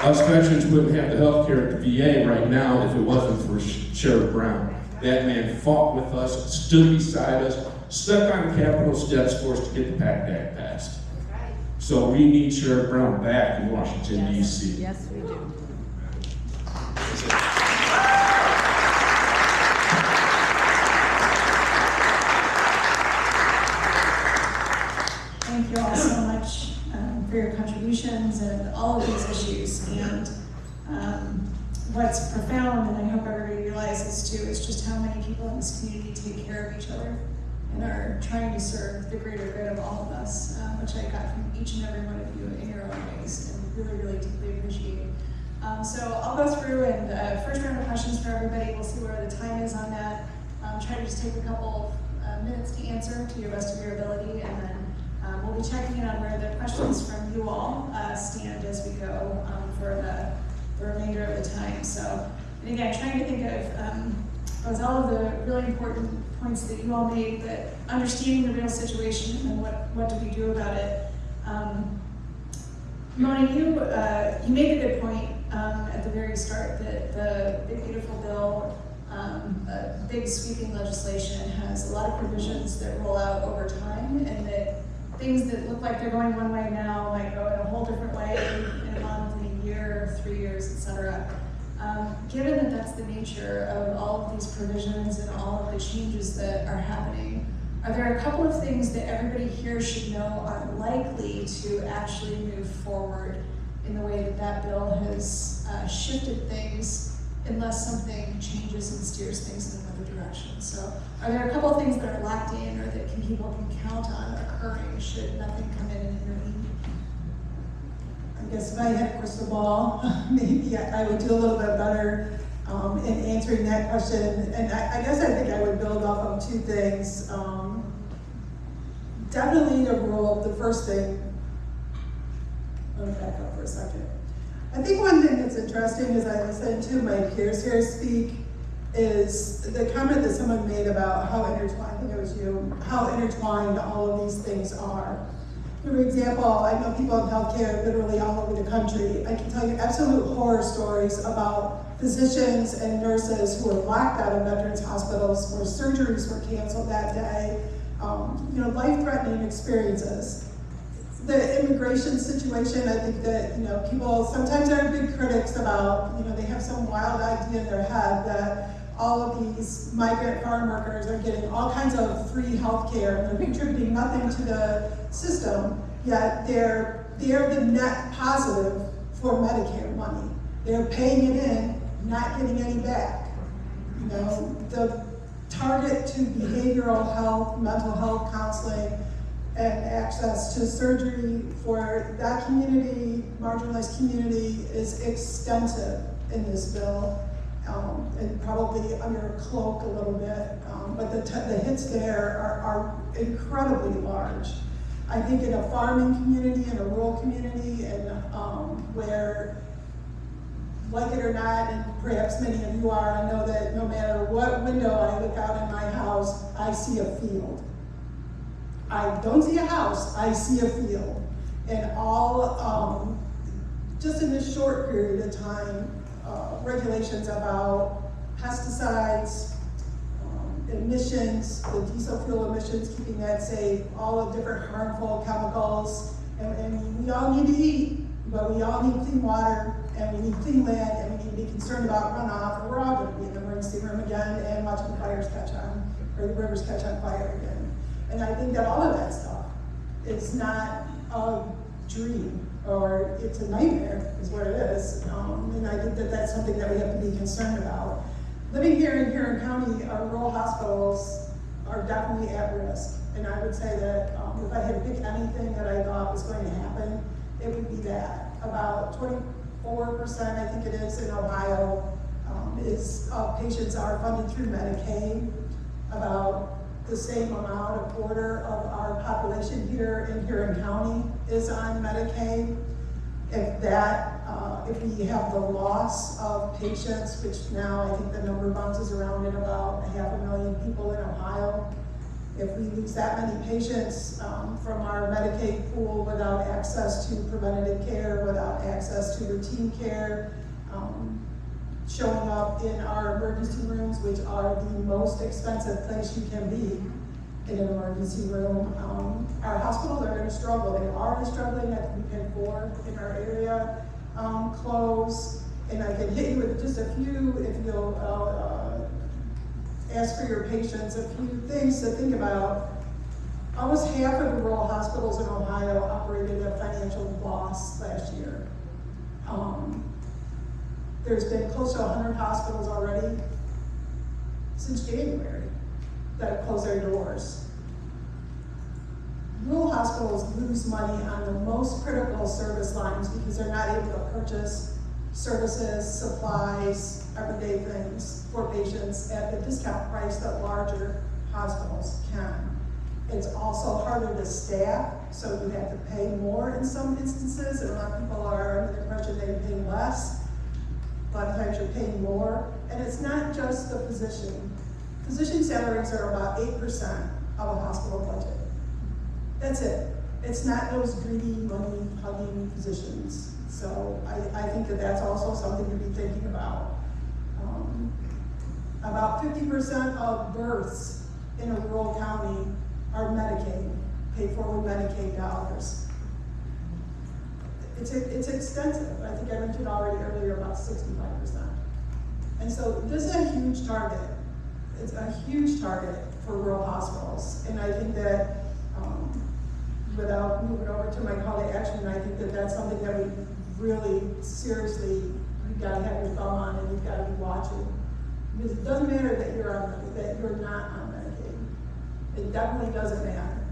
Us veterans wouldn't have the health care at the VA right now if it wasn't for Sheriff Brown. That man fought with us, stood beside us, stepped on the Capitol steps for us to get the PACT Act passed. So we need Sheriff Brown back in Washington, D.C. Yes, we do. Thank you all so much for your contributions and all of these issues. And what's profound, and I hope everybody realizes too, is just how many people in this community take care of each other and are trying to serve the greater good of all of us, which I got from each and every one of you in your own ways, and really, really deeply appreciate. So I'll go through and first round of questions for everybody. We'll see where the time is on that. Try to just take a couple of minutes to answer to the best of your ability, and then we'll be checking in on where the questions from you all stand as we go for the remainder of the time. So, and again, trying to think of all of the really important points that you all made, that understanding the real situation and what do we do about it. Mona, you made a good point at the very start that the Big Beautiful Bill, big sweeping legislation, has a lot of provisions that roll out over time, and that things that look like they're going one way now might go in a whole different way in a month, in a year, 3 years, etc. Given that that's the nature of all of these provisions and all of the changes that are happening, are there a couple of things that everybody here should know are likely to actually move forward in the way that that bill has shifted things, unless something changes and steers things in another direction? So are there a couple of things that are locked in or that people can count on occurring should nothing come in and intervene? I guess if I had a crystal ball, maybe I would do a little bit better in answering that question. And I guess I think I would build off of two things. Definitely the first thing, let me back up for a second. I think one thing that's interesting as I listen to my peers here speak is the comment that someone made about how intertwined, I think it was you, how intertwined all of these things are. For example, I know people in healthcare literally all over the country. I can tell you absolute horror stories about physicians and nurses who were locked out of veterans hospitals where surgeries were canceled that day. Life-threatening experiences. The immigration situation, I think that, people sometimes are big critics about, they have some wild idea in their head that all of these migrant farm workers are getting all kinds of free health care and they're contributing nothing to the system, yet they're the net positive for Medicare money. They're paying it in, not getting any back. The target to behavioral health, mental health counseling, and access to surgery for that community, marginalized community, is extensive in this bill. And probably under a cloak a little bit, but the hits there are incredibly large. I think in a farming community, in a rural community, and where, like it or not, and perhaps many of you are, I know that no matter what window I look out in my house, I see a field. I don't see a house, I see a field. And all, just in this short period of time, regulations about pesticides, emissions, the diesel fuel emissions, keeping that safe, all the different harmful chemicals, and we all need to eat, but we all need clean water, and we need clean land, and we need to be concerned about runoff, or we're all going to be in the emergency room again and watching the fires catch on, or the rivers catch on fire again. And I think that all of that stuff is not a dream, or it's a nightmare, is what it is. And I think that that's something that we have to be concerned about. Living here in Huron County, our rural hospitals are definitely at risk. And I would say that if I had to pick anything that I thought was going to happen, it would be that. About 24%, I think it is, in Ohio, patients are funded through Medicaid. About the same amount, a quarter of our population here in Huron County is on Medicaid. If we have the loss of patients, which now I think the number bounces around at about 500,000 people in Ohio, if we lose that many patients from our Medicaid pool without access to preventative care, without access to routine care, showing up in our emergency rooms, which are the most expensive place you can be in an emergency room. Our hospitals are going to struggle. They're already struggling. I think we've had 4 in our area close. And I can hit you with just a few, if you'll ask for your patience, a few things to think about. Almost half of the rural hospitals in Ohio operated at financial loss last year. There's been close to 100 hospitals already since January that have closed their doors. Rural hospitals lose money on the most critical service lines because they're not able to purchase services, supplies, everyday things for patients at the discount price that larger hospitals can. It's also harder to staff, so you have to pay more in some instances, and a lot of people are under the impression they pay less. A lot of times you're paying more, and it's not just the physician. Physician salaries are about 8% of a hospital budget. That's it. It's not those greedy, money-hugging physicians. So I think that that's also something to be thinking about. About 50% of births in a rural county are Medicaid, paid for with Medicaid dollars. It's extensive. I think I mentioned already earlier about 65%. And so this is a huge target. It's a huge target for rural hospitals. And I think that, without moving over to my call to action, I think that that's something that we really seriously, you've got to have your thumb on and you've got to be watching. Because it doesn't matter that you're not on Medicaid. It definitely doesn't matter.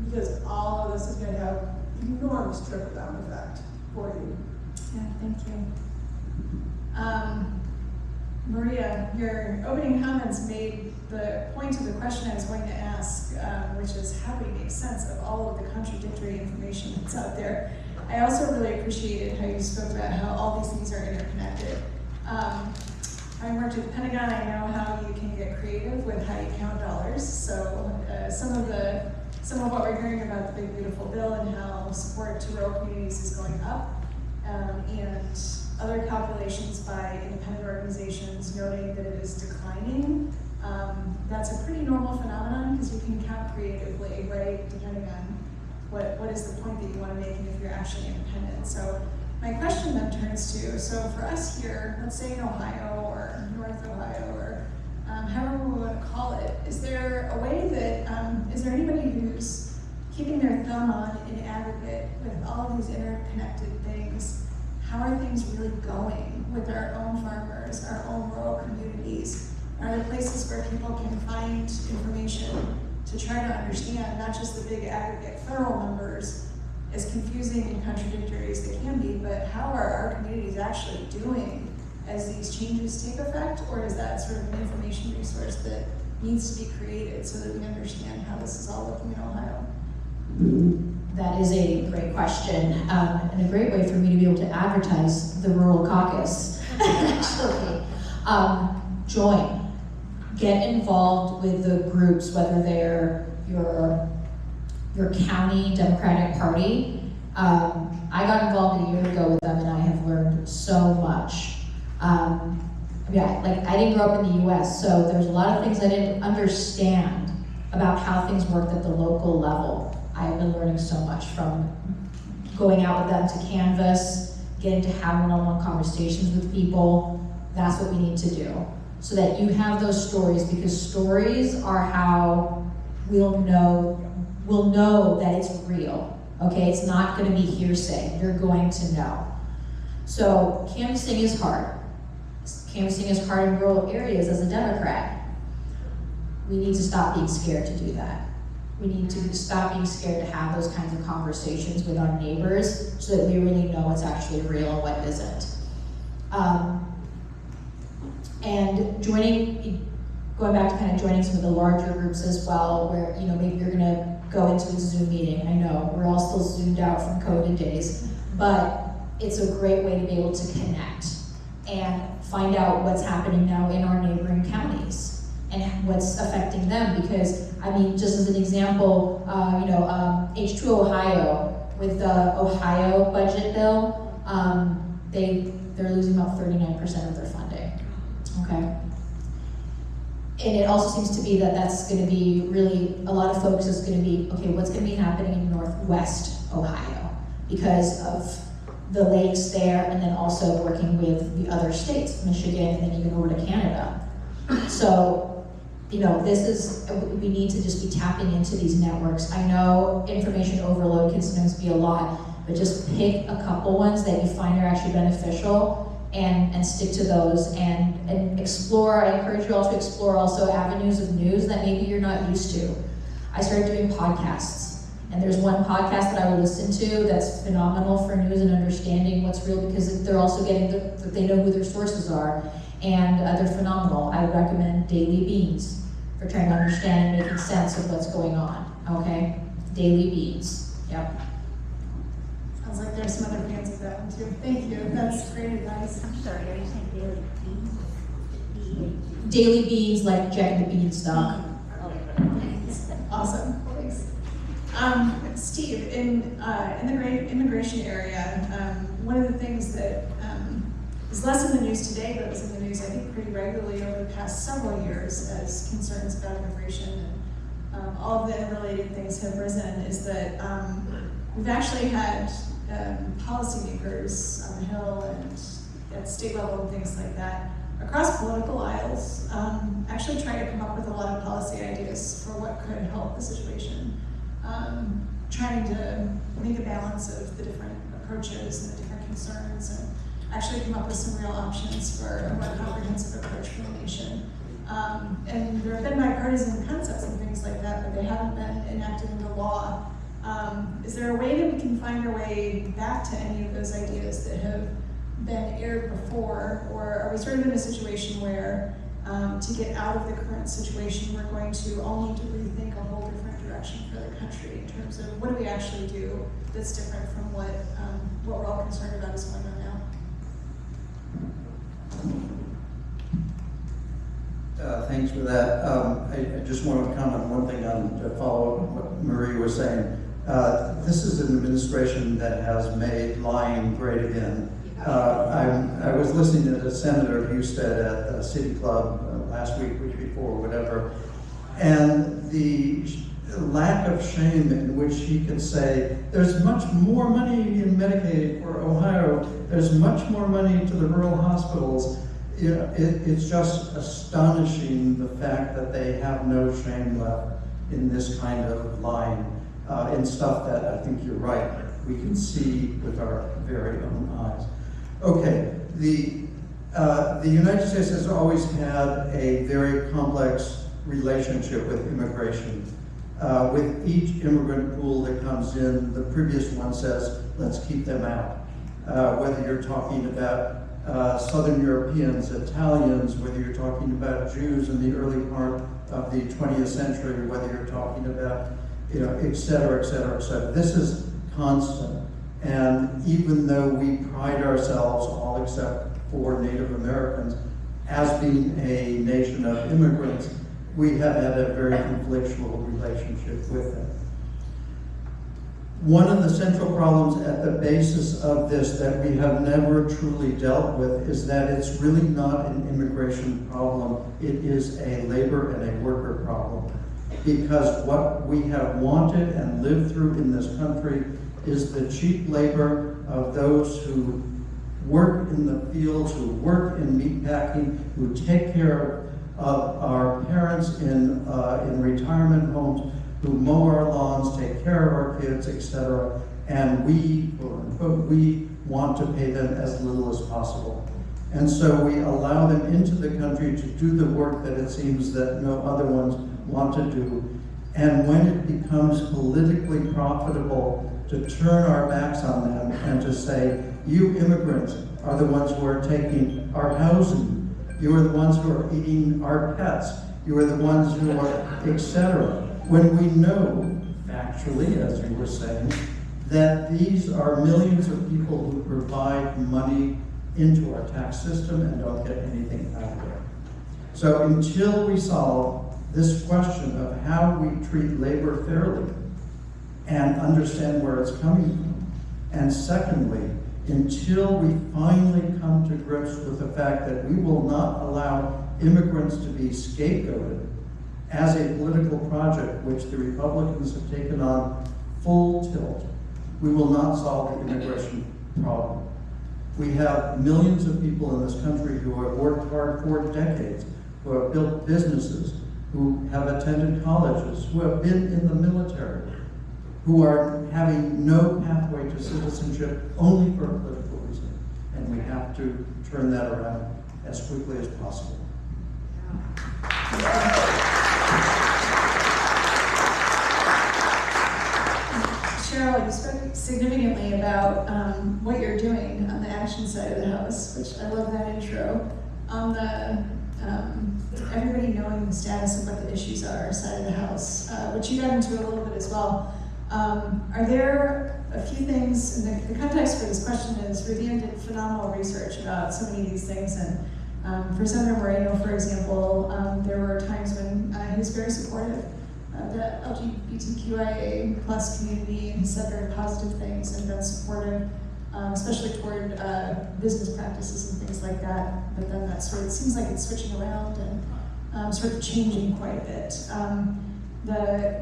Because all of this is going to have enormous trickle-down effect for you. Yeah, thank you. Maria, your opening comments made the point of the question I was going to ask, which is how do we make sense of all of the contradictory information that's out there? I also really appreciated how you spoke about how all these things are interconnected. Having worked at the Pentagon, I know how you can get creative with how you count dollars. So some of what we're hearing about the Big Beautiful Bill and how support to rural communities is going up, and other calculations by independent organizations noting that it is declining. That's a pretty normal phenomenon because you can count creatively, right, depending on what is the point that you want to make and if you're actually independent. So my question then turns to, so for us here, let's say in Ohio or North Ohio or however we want to call it, is there a way that, is there anybody who's keeping their thumb on in aggregate with all of these interconnected things? How are things really going with our own farmers, our own rural communities? Are there places where people can find information to try to understand not just the big aggregate federal numbers, as confusing and contradictory as they can be, but how are our communities actually doing as these changes take effect? Or is that sort of an information resource that needs to be created so that we understand how this is all looking in Ohio? That is a great question, and a great way for me to be able to advertise the Rural Caucus, actually. Join. Get involved with the groups, whether they're your county Democratic Party. I got involved a year ago with them and I have learned so much. I didn't grow up in the US, so there's a lot of things I didn't understand about how things worked at the local level. I've been learning so much from going out with them to canvas, getting to have one-on-one conversations with people. That's what we need to do. So that you have those stories, because stories are how we'll know that it's real, okay? It's not gonna be hearsay, you're going to know. So canvassing is hard. Canvassing is hard in rural areas as a Democrat. We need to stop being scared to do that. We need to stop being scared to have those kinds of conversations with our neighbors so that we really know what's actually real and what isn't. And going back to kind of joining some of the larger groups as well, where maybe you're gonna go into a Zoom meeting. I know, we're all still zoomed out from COVID days, but it's a great way to be able to connect and find out what's happening now in our neighboring counties and what's affecting them. Because, just as an example, H2 Ohio, with the Ohio budget bill, they're losing about 39% of their funding, okay? And it also seems to be that that's gonna be really, a lot of focus is gonna be, okay, what's gonna be happening in Northwest Ohio because of the lakes there, and then also working with the other states, Michigan, and then even over to Canada. So, we need to just be tapping into these networks. I know information overload can sometimes be a lot, but just pick a couple ones that you find are actually beneficial and stick to those and explore. I encourage you all to explore also avenues of news that maybe you're not used to. I started doing podcasts, and there's one podcast that I will listen to that's phenomenal for news and understanding what's real, because they're also getting they know who their sources are, and they're phenomenal. I would recommend Daily Beans for trying to understand and making sense of what's going on, okay? Daily Beans, yep. Sounds like there's some other fans of that one too. Thank you, that's great advice. I'm sorry, are you saying daily beans? Daily Beans, like Jack and the Beanstalk. Awesome, thanks. Steve, in the great immigration area, one of the things that is less in the news today, but was in the news, I think, pretty regularly over the past several years as concerns about immigration and all of the interrelated things have risen, is that we've actually had policymakers on the Hill and at state level and things like that across political aisles, actually try to come up with a lot of policy ideas for what could help the situation. Trying to make a balance of the different approaches and the different concerns, and actually come up with some real options for a more comprehensive approach for the nation. And there have been bipartisan concepts and things like that, but they haven't been enacted into law. Is there a way that we can find our way back to any of those ideas that have been aired before, or are we sort of in a situation where to get out of the current situation, we're going to all need to rethink a whole different direction for the country in terms of what do we actually do that's different from what we're all concerned about is going on now? Thanks for that. I just want to comment one thing on to follow up on what Marie was saying. This is an administration that has made lying great again. I was listening to Senator Husted at the City Club last week, week before, whatever, and the lack of shame in which he could say, there's much more money in Medicaid for Ohio, there's much more money to the rural hospitals. You know, it's just astonishing the fact that they have no shame left in this kind of lying, in stuff that I think you're right, we can see with our very own eyes. Okay, the United States has always had a very complex relationship with immigration. With each immigrant pool that comes in, the previous one says, let's keep them out. Whether you're talking about Southern Europeans, Italians, whether you're talking about Jews in the early part of the 20th century, whether you're talking about, you know, et cetera, et cetera, et cetera. This is constant. And even though we pride ourselves, all except for Native Americans, as being a nation of immigrants, we have had a very conflictual relationship with them. One of the central problems at the basis of this that we have never truly dealt with is that it's really not an immigration problem, it is a labor and a worker problem. Because what we have wanted and lived through in this country is the cheap labor of those who work in the fields, who work in meatpacking, who take care of our parents in retirement homes, who mow our lawns, take care of our kids, etc. And we, quote unquote, we want to pay them as little as possible. And so we allow them into the country to do the work that it seems that no other ones want to do. And when it becomes politically profitable to turn our backs on them and to say, you immigrants are the ones who are taking our housing, you are the ones who are eating our pets, you are the ones who are, etc. When we know, factually, as you were saying, that these are millions of people who provide money into our tax system and don't get anything out of it. So until we solve this question of how we treat labor fairly and understand where it's coming from, and secondly, until we finally come to grips with the fact that we will not allow immigrants to be scapegoated as a political project which the Republicans have taken on full tilt, we will not solve the immigration problem. We have millions of people in this country who have worked hard for decades, who have built businesses, who have attended colleges, who have been in the military, who are having no pathway to citizenship only for a political reason. And we have to turn that around as quickly as possible. Cheryl, you spoke significantly about what you're doing on the action side of the house, which I love that intro. On the everybody knowing the status of what the issues are side of the house, which you got into a little bit as well. Are there a few things, and the context for this question is Rudian did phenomenal research about so many of these things, and for Senator Moreno, for example, there were times when he was very supportive of the LGBTQIA plus community, and he said very positive things and been supportive, especially toward business practices and things like that. But then that sort of, it seems like it's switching around and sort of changing quite a bit.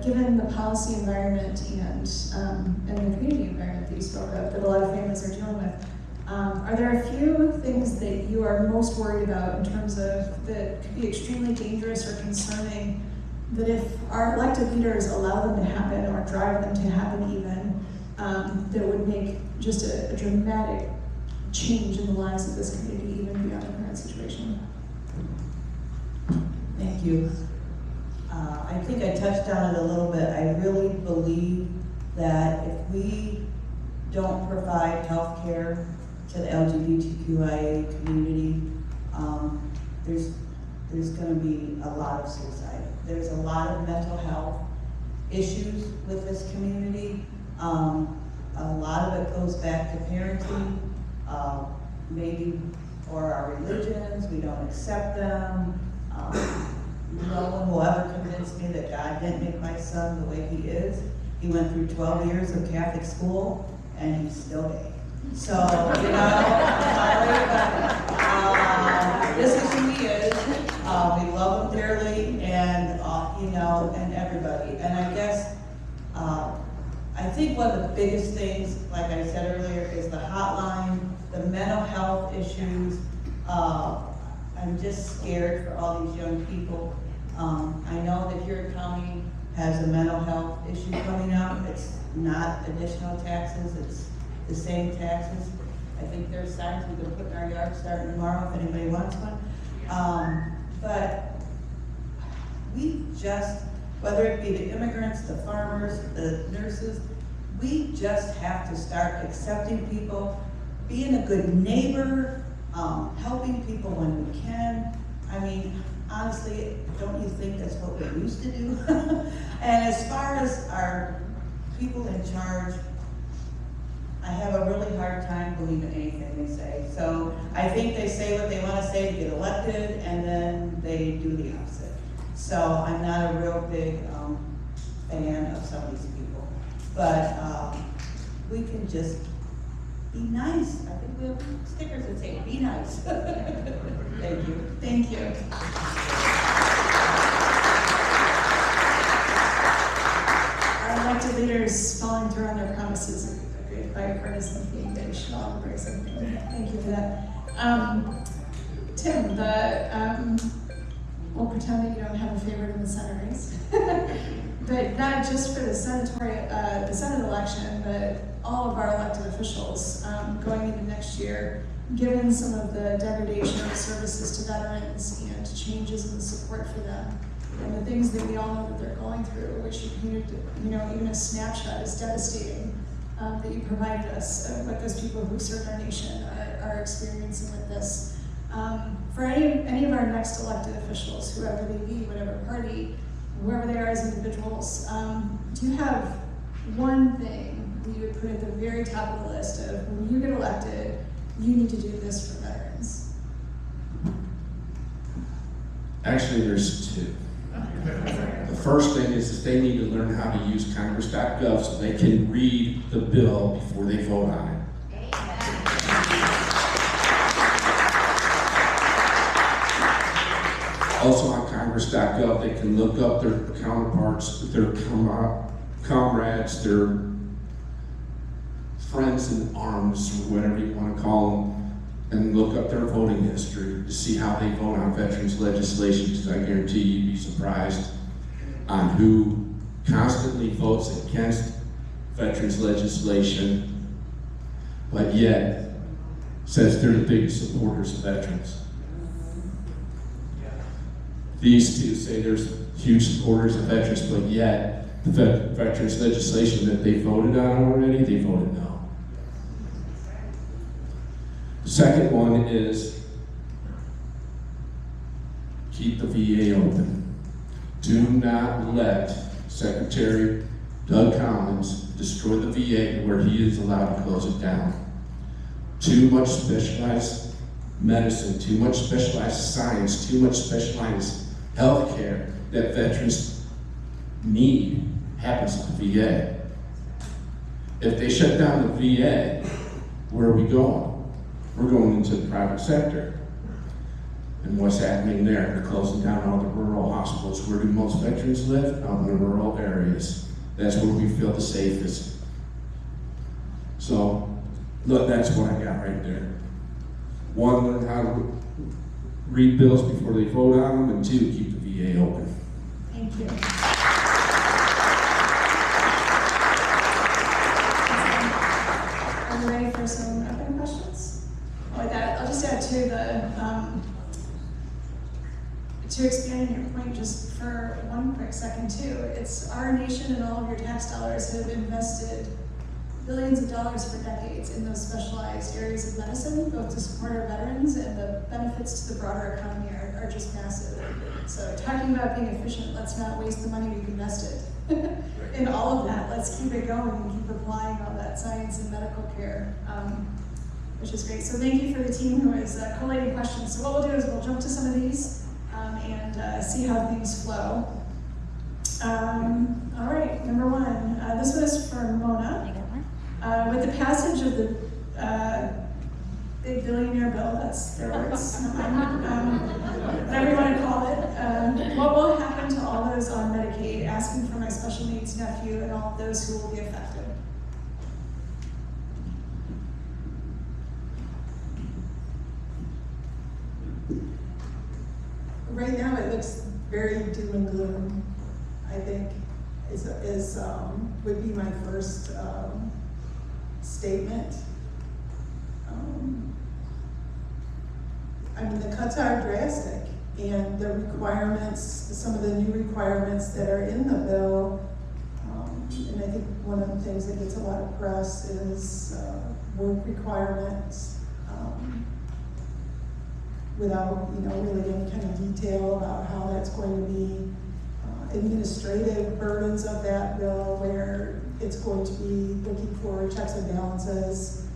Given the policy environment and the community environment that you spoke of, that a lot of families are dealing with, Are there a few things that you are most worried about in terms of that could be extremely dangerous or concerning, that if our elected leaders allow them to happen or drive them to happen even, that would make just a dramatic change in the lives of this community, even beyond the current situation? Thank you. I think I touched on it a little bit. I really believe that if we don't provide health care to the LGBTQIA community, there's going to be a lot of suicide. There's a lot of mental health issues with this community. A lot of it goes back to parenting, maybe for our religions, we don't accept them. No one will ever convince me that God didn't make my son the way he is. He went through 12 years of Catholic school and he's still gay. So, you know, this is who he is. We love him dearly, and you know, and everybody. And I guess, I think one of the biggest things, like I said earlier, is the hotline, the mental health issues. I'm just scared for all these young people. I know that your county has a mental health issue coming up. It's not additional taxes, it's the same taxes. I think there's signs we can put in our yard starting tomorrow if anybody wants one. But we just, whether it be the immigrants, the farmers, the nurses, we just have to start accepting people, being a good neighbor, helping people when we can. I mean, honestly, don't you think that's what we used to do? And as far as our people in charge, I have a really hard time believing anything they say. So I think they say what they want to say to get elected, and then they do the opposite. So I'm not a real big fan of some of these people. But we can just be nice. I think we have stickers that say, be nice. Thank you. Thank you. Our elected leaders following through on their promises is a great bipartisan theme that we should all embrace. Thank you for that. Tim, we'll pretend that you don't have a favorite in the Senate race. But not just for the Senate election, but all of our elected officials going into next year, given some of the degradation of services to veterans and changes in the support for them, and the things that we all know that they're going through, which you painted, you know, even a snapshot is devastating, that you provided us of what those people who served our nation are experiencing with this. For any of our next elected officials, whoever they be, whatever party, whoever they are as individuals, do you have one thing that you would put at the very top of the list of when you get elected, you need to do this for veterans? Actually, there's two. The first thing is that they need to learn how to use Congress.gov so they can read the bill before they vote on it. Also on Congress.gov, they can look up their counterparts, their comrades, their friends in arms, or whatever you want to call them, and look up their voting history to see how they vote on veterans legislation, because I guarantee you'd be surprised on who constantly votes against veterans legislation, but yet says they're the biggest supporters of veterans. These two say there's huge supporters of veterans, but yet the veterans legislation that they voted on already, they voted no. The second one is keep the VA open. Do not let Secretary Doug Collins destroy the VA where he is allowed to close it down. Too much specialized medicine, too much specialized science, too much specialized health care that veterans need happens at the VA. If they shut down the VA, where are we going? We're going into the private sector. And what's happening there? They're closing down all the rural hospitals. Where do most veterans live? Out in the rural areas. That's where we feel the safest. So, look, that's what I got right there. One, learn how to read bills before they vote on them, and two, keep the VA open. Thank you. Are you ready for some open questions? With that, I'll just add to expand on your point just for one quick second too. It's our nation and all of your tax dollars have invested billions of dollars for decades in those specialized areas of medicine, both to support our veterans, and the benefits to the broader economy are just massive. So talking about being efficient, let's not waste the money we've invested in all of that. Let's keep it going and keep applying all that science and medical care, which is great. So thank you for the team who is collating questions. So what we'll do is we'll jump to some of these and see how things flow. All right, number one. This one is for Mona. With the passage of the big billionaire bill, that's their words, whatever you want to call it, what will happen to all those on Medicaid asking for my special needs nephew and all of those who will be affected? Right now, it looks very doom and gloom, I think, would be my first statement. I mean, the cuts are drastic, and the requirements, some of the new requirements that are in the bill, and I think one of the things that gets a lot of press is work requirements, without really any kind of detail about how that's going to be, administrative burdens of that bill, where it's going to be looking for checks and balances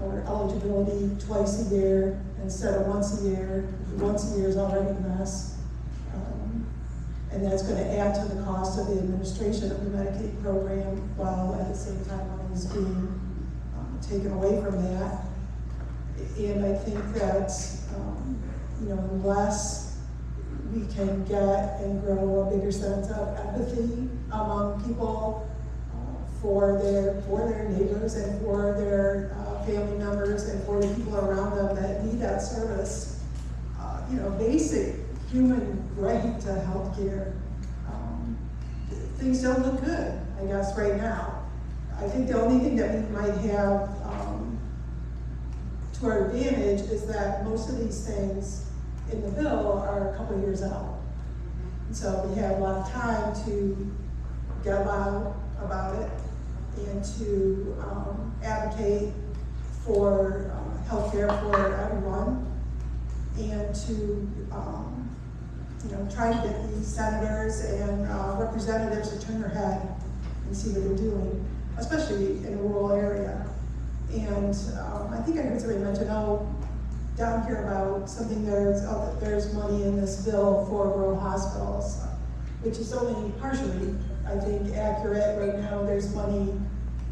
or eligibility twice a year instead of once a year. Once a year is already a mess. And that's going to add to the cost of the administration of the Medicaid program, while at the same time money is being taken away from that. And I think that, unless we can get and grow a bigger sense of empathy among people for their neighbors and for their family members and for the people around them that need that service, basic human right to health care. Things don't look good, I guess, right now. I think the only thing that we might have to our advantage is that most of these things in the bill are a couple of years out. And so we have a lot of time to get loud about it and to advocate for healthcare for everyone, and to try to get these senators and representatives to turn their head and see what they're doing, especially in a rural area. And I think I heard somebody mention, down here about something there's money in this bill for rural hospitals, which is only partially, I think, accurate. Right now, there's money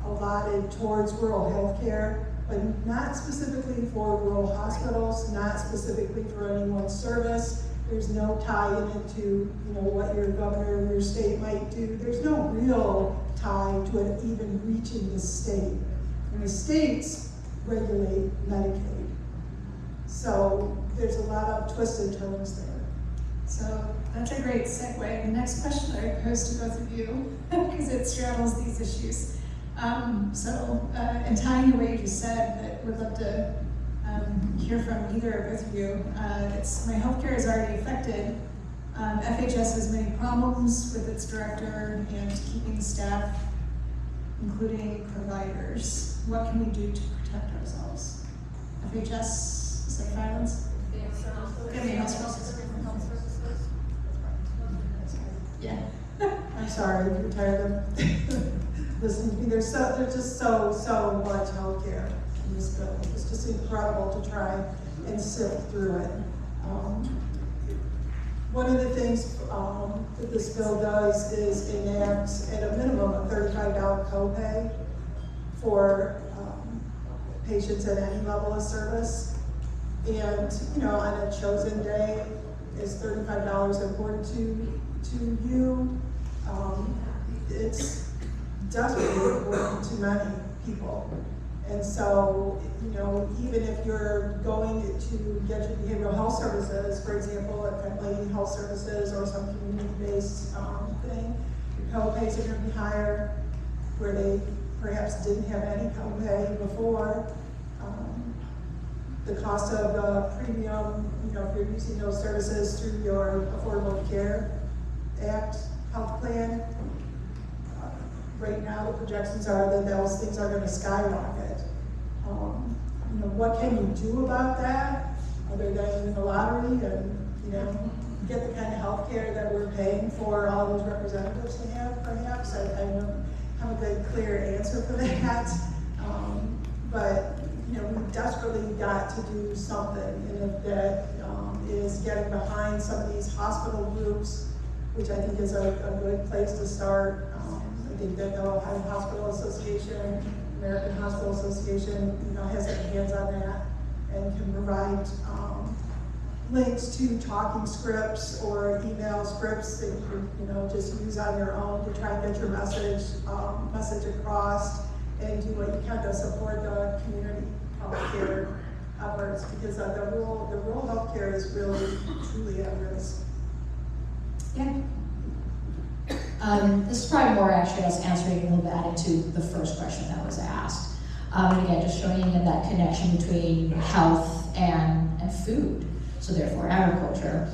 allotted towards rural health care, but not specifically for rural hospitals, not specifically for any one service. There's no tie in it to what your governor of your state might do. There's no real tie to it even reaching the state. And the states regulate Medicaid. So there's a lot of twists and turns there. So that's a great segue. The next question I pose to both of you, because it straddles these issues. And tying to what you just said, that we'd love to hear from either or both of you. My healthcare is already affected. FHS has many problems with its director and keeping staff, including providers. What can we do to protect ourselves? FHS, is that Firelands? Yeah. I'm sorry, you're tired of listening to me. There's just so much healthcare in this bill. It's just incredible to try and sift through it. One of the things that this bill does is enact at a minimum a $35 copay for patients at any level of service. And on a chosen day, is $35 important to you? It's desperately important to many people. And so, even if you're going to get your behavioral health services, for example, at Family Health Services or some community-based thing, your co-pays are going to be higher, where they perhaps didn't have any co-pay before. The cost of premium, if you're using those services through your Affordable Care Act health plan, right now the projections are that those things are going to skyrocket. What can you do about that other than win the lottery and get the kind of health care that we're paying for all those representatives to have? Perhaps I don't have a good clear answer for that, but we've desperately got to do something, and if that is getting behind some of these hospital groups, which I think is a good place to start. I think that the Ohio Hospital Association, American Hospital Association, has their hands on that and can provide links to talking scripts or email scripts that you just use on your own to try and get your message across and do what you can to support the community healthcare efforts, because the rural healthcare is really truly at risk. Yeah. This is probably more actually us answering a little bit adding to the first question that was asked. And again, just showing you that connection between health and food, so therefore agriculture.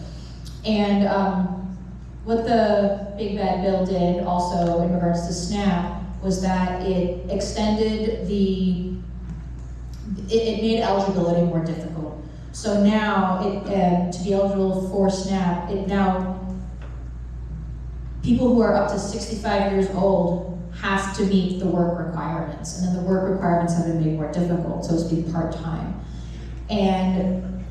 And what the Big Bad Bill did also in regards to SNAP was that it extended it made eligibility more difficult. So now, to be eligible for SNAP, people who are up to 65 years old have to meet the work requirements, and then the work requirements have been made more difficult, so to speak, part-time. And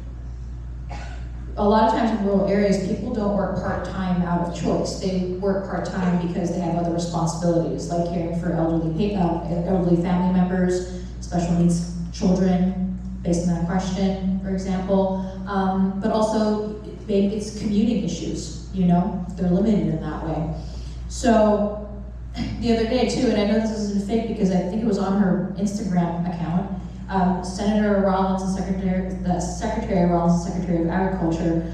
a lot of times in rural areas, people don't work part-time out of choice. They work part-time because they have other responsibilities, like caring for elderly family members, special needs children, based on that question, for example. But also, maybe it's commuting issues, they're limited in that way. So, the other day too, and I know this isn't fake because I think it was on her Instagram account, Senator Rollins, the Secretary Rollins, the Secretary of Agriculture,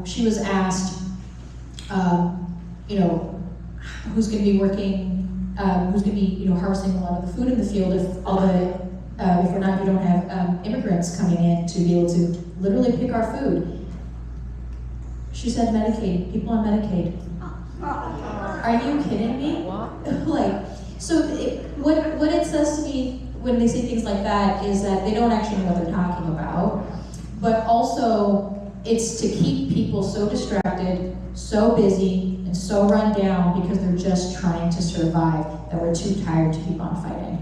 she was asked, who's going to be working, who's going to be, harvesting a lot of the food in the field if we don't have immigrants coming in to be able to literally pick our food. She said Medicaid, people on Medicaid. Are you kidding me? What it says to me when they say things like that is that they don't actually know what they're talking about, but also it's to keep people so distracted, so busy, and so run down because they're just trying to survive that we're too tired to keep on fighting.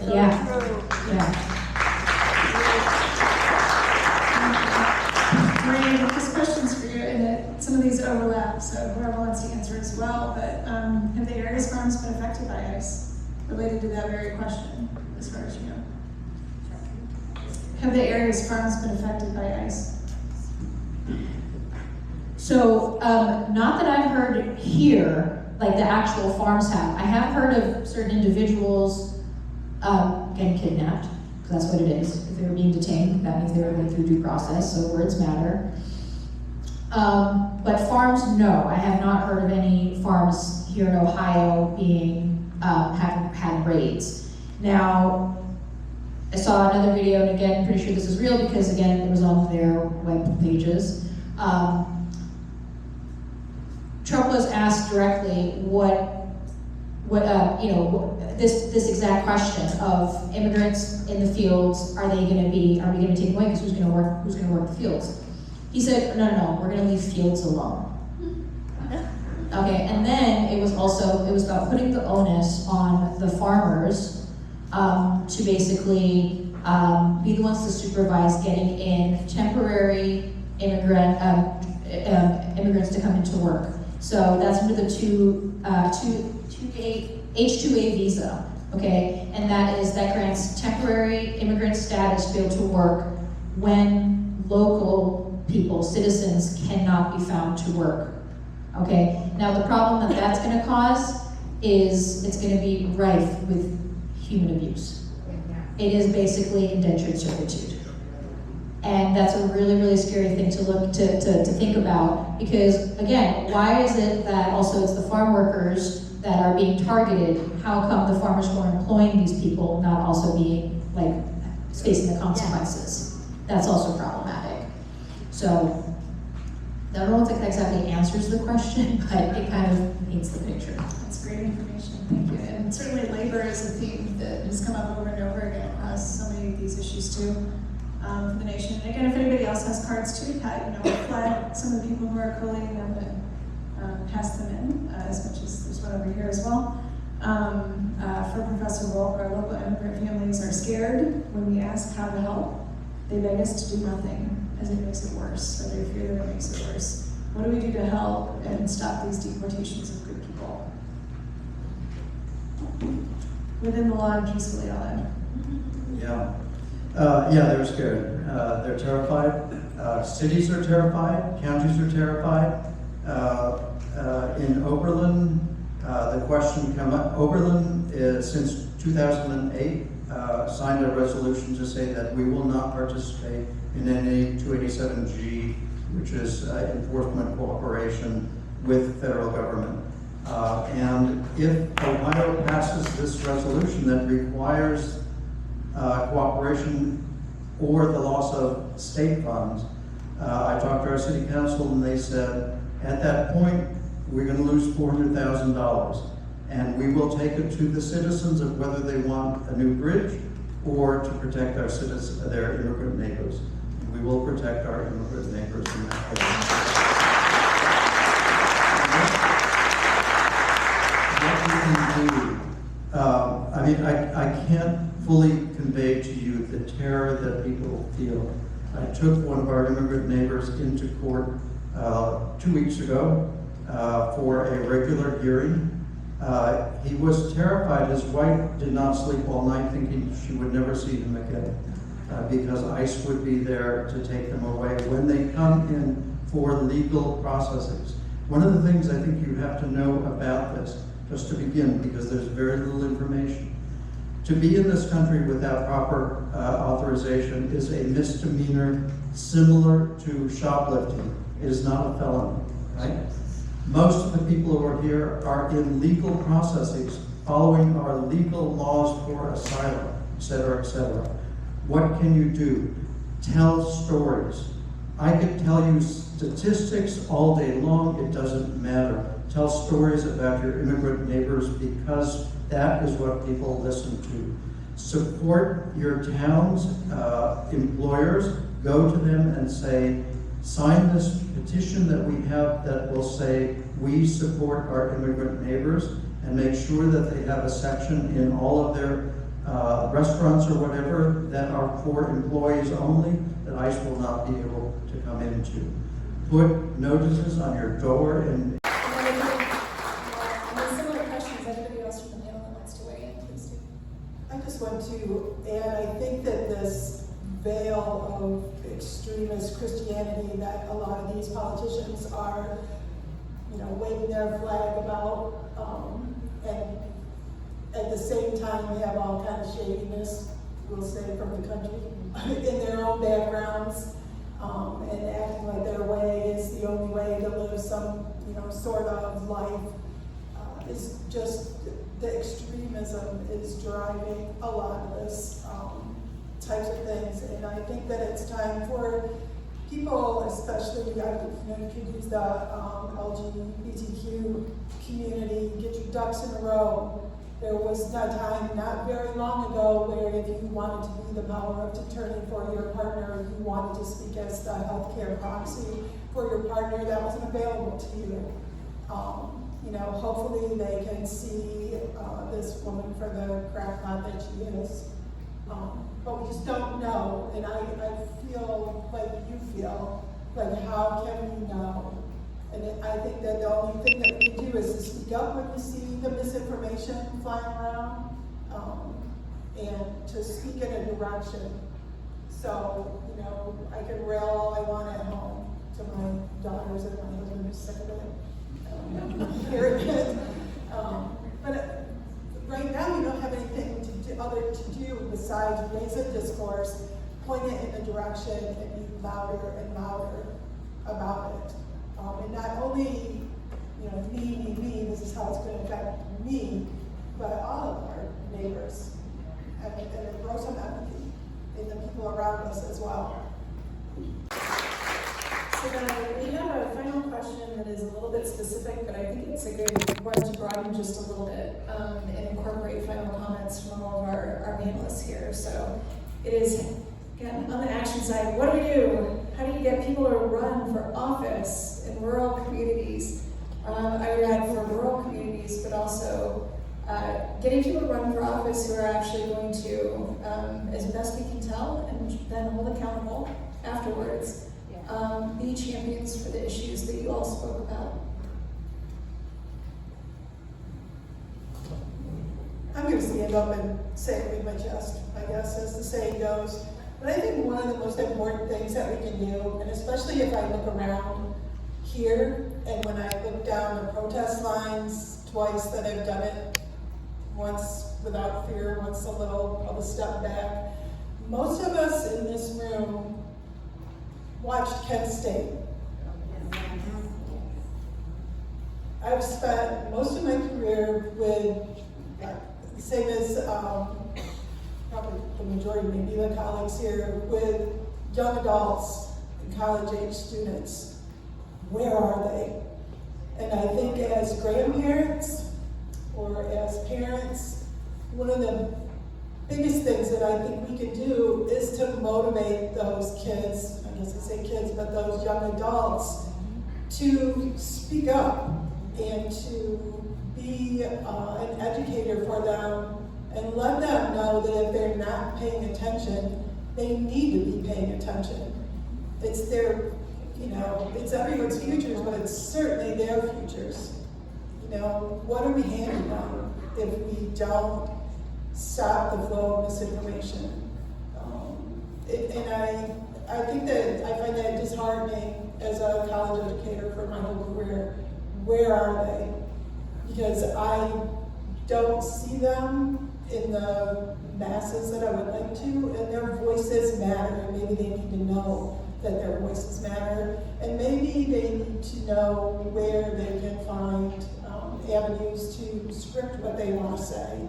Yeah. Moreno, this question's for you, and some of these overlap, so whoever wants to answer as well, but have the area's farms been affected by ice related to that very question, as far as you know? Have the area's farms been affected by ice? So, not that I've heard here, like the actual farms have. I have heard of certain individuals getting kidnapped, because that's what it is. If they were being detained, that means they were going through due process, so words matter. But farms, no. I have not heard of any farms here in Ohio being, having had raids. Now, I saw another video, and again, I'm pretty sure this is real because, again, it was on their web pages. Trump was asked directly this exact question of immigrants in the fields, are we going to take them away because who's going to work the fields? He said, no, we're going to leave fields alone. Okay, and then it was about putting the onus on the farmers to basically be the ones to supervise getting in temporary immigrants to come into work. So that's under the H-2A visa, okay? And that grants temporary immigrant status to be able to work when local people, citizens, cannot be found to work, okay? Now the problem that's gonna cause is it's gonna be rife with human abuse. It is basically indentured servitude. And that's a really, really scary thing to think about, because again, why is it that also it's the farm workers that are being targeted? How come the farmers who are employing these people not also being, like, facing the consequences? That's also problematic. So, I don't know if that exactly answers the question, but it kind of paints the picture. That's great information, thank you. And certainly labor is a theme that has come up over and over again across so many of these issues too, for the nation. And again, if anybody else has cards too, we'll flag some of the people who are collating them and pass them in, as much as there's one over here as well. For Professor Wolk, our local immigrant families are scared when we ask how to help. They beg us to do nothing, as it makes it worse, or they fear that it makes it worse. What do we do to help and stop these deportations of good people? Within the law and peacefully, all that. Yeah. They're scared. They're terrified. Cities are terrified. Counties are terrified. In Oberlin, the question came up. Oberlin, since 2008, signed a resolution to say that we will not participate in any 287G, which is enforcement cooperation with federal government. And if Ohio passes this resolution that requires cooperation or the loss of state funds, I talked to our city council and they said, at that point, we're going to lose $400,000. And we will take it to the citizens of whether they want a new bridge or to protect our citizens, their immigrant neighbors. And we will protect our immigrant neighbors in that case. What we can do, I can't fully convey to you the terror that people feel. I took one of our immigrant neighbors into court 2 weeks ago for a regular hearing. He was terrified. His wife did not sleep all night thinking she would never see him again because ICE would be there to take them away when they come in for legal processes. One of the things I think you have to know about this, just to begin, because there's very little information. To be in this country without proper authorization is a misdemeanor similar to shoplifting. It is not a felony, right? Most of the people who are here are in legal processes, following our legal laws for asylum, et cetera, et cetera. What can you do? Tell stories. I could tell you statistics all day long, it doesn't matter. Tell stories about your immigrant neighbors because that is what people listen to. Support your town's employers. Go to them and say, sign this petition that we have that will say we support our immigrant neighbors, and make sure that they have a section in all of their restaurants or whatever that are for employees only, that ICE will not be able to come into. Put notices on your door and Similar questions, anybody else from the panel that wants to weigh in, please do. I just want to add, I think that this veil of extremist Christianity that a lot of these politicians are, waving their flag about, and at the same time we have all kind of shadiness, we'll say, from the country in their own backgrounds, and acting like their way is the only way to live some, sort of life, is just, the extremism is driving a lot of this types of things, and I think that it's time for people, especially, you could use the LGBTQ community, get your ducks in a row. There was a time not very long ago where if you wanted to be the power of attorney for your partner, you wanted to speak as the healthcare proxy for your partner, that wasn't available to you. Hopefully they can see this woman for the crackpot that she is. But we just don't know, and I feel like you feel, like how can we know? And I think that the only thing that we can do is to speak up when we see the misinformation flying around, and to speak in a direction. So, I can rail all I want at home to my daughters and my husband who's sick of it. Hearing it. But right now we don't have anything to do. other to do besides raise a discourse, point it in a direction, and be louder and louder about it. And not only, me, this is how it's going to affect me, but all of our neighbors. And it grows some empathy in the people around us as well. So we have a final question that is a little bit specific, but I think it's a good one to broaden just a little bit and incorporate final comments from all of our panelists here. So it is, again, on the action side, what do we do? How do you get people to run for office in rural communities? I would add for rural communities, but also getting people to run for office who are actually going to, as best we can tell, and then hold accountable afterwards, be champions for the issues that you all spoke about. I'm going to stand up and say it with my chest, I guess, as the saying goes. But I think one of the most important things that we can do, and especially if I look around here, and when I look down the protest lines twice that I've done it, once without fear, once a little of a step back, most of us in this room watched Kent State. I've spent most of my career with, same as probably the majority, maybe the colleagues here, with young adults and college-age students. Where are they? And I think as grandparents or as parents, one of the biggest things that I think we can do is to motivate those kids, I guess I say kids, but those young adults, to speak up and to be an educator for them and let them know that if they're not paying attention, they need to be paying attention. It's their, it's everyone's futures, but it's certainly their futures. What are we handing them if we don't stop the flow of misinformation? And I think that I find that disheartening as a college educator for my whole career. Where are they? Because I don't see them in the masses that I would like to, and their voices matter, and maybe they need to know that their voices matter, and maybe they need to know where they can find avenues to script what they want to say.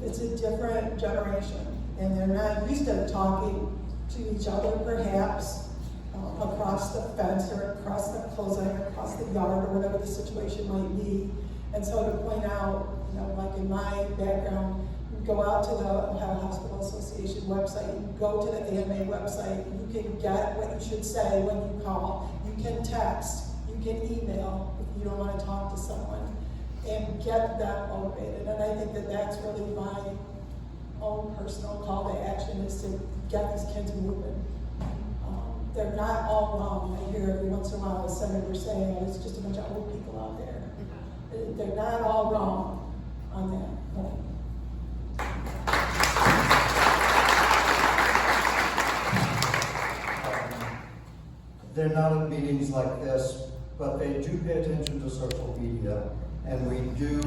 It's a different generation, and they're not used to talking to each other, perhaps, across the fence or across the clothesline or across the yard or whatever the situation might be. And so to point out, like in my background, you go out to the Ohio Hospital Association website, you go to the AMA website, you can get what you should say when you call, you can text, you can email if you don't want to talk to someone, and get that motivated. And I think that that's really my own personal call to action, is to get these kids moving. They're not all wrong. I hear every once in a while a senator saying, it's just a bunch of old people out there. They're not all wrong on that point. They're not at meetings like this, but they do pay attention to social media, and we do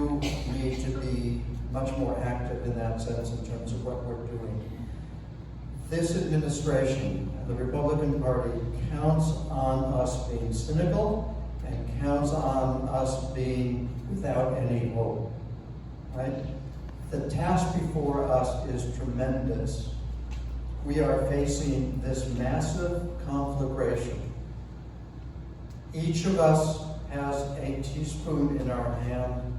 need to be much more active in that sense in terms of what we're doing. This administration and the Republican Party counts on us being cynical and counts on us being without any hope, right? The task before us is tremendous. We are facing this massive conflagration. Each of us has a teaspoon in our hand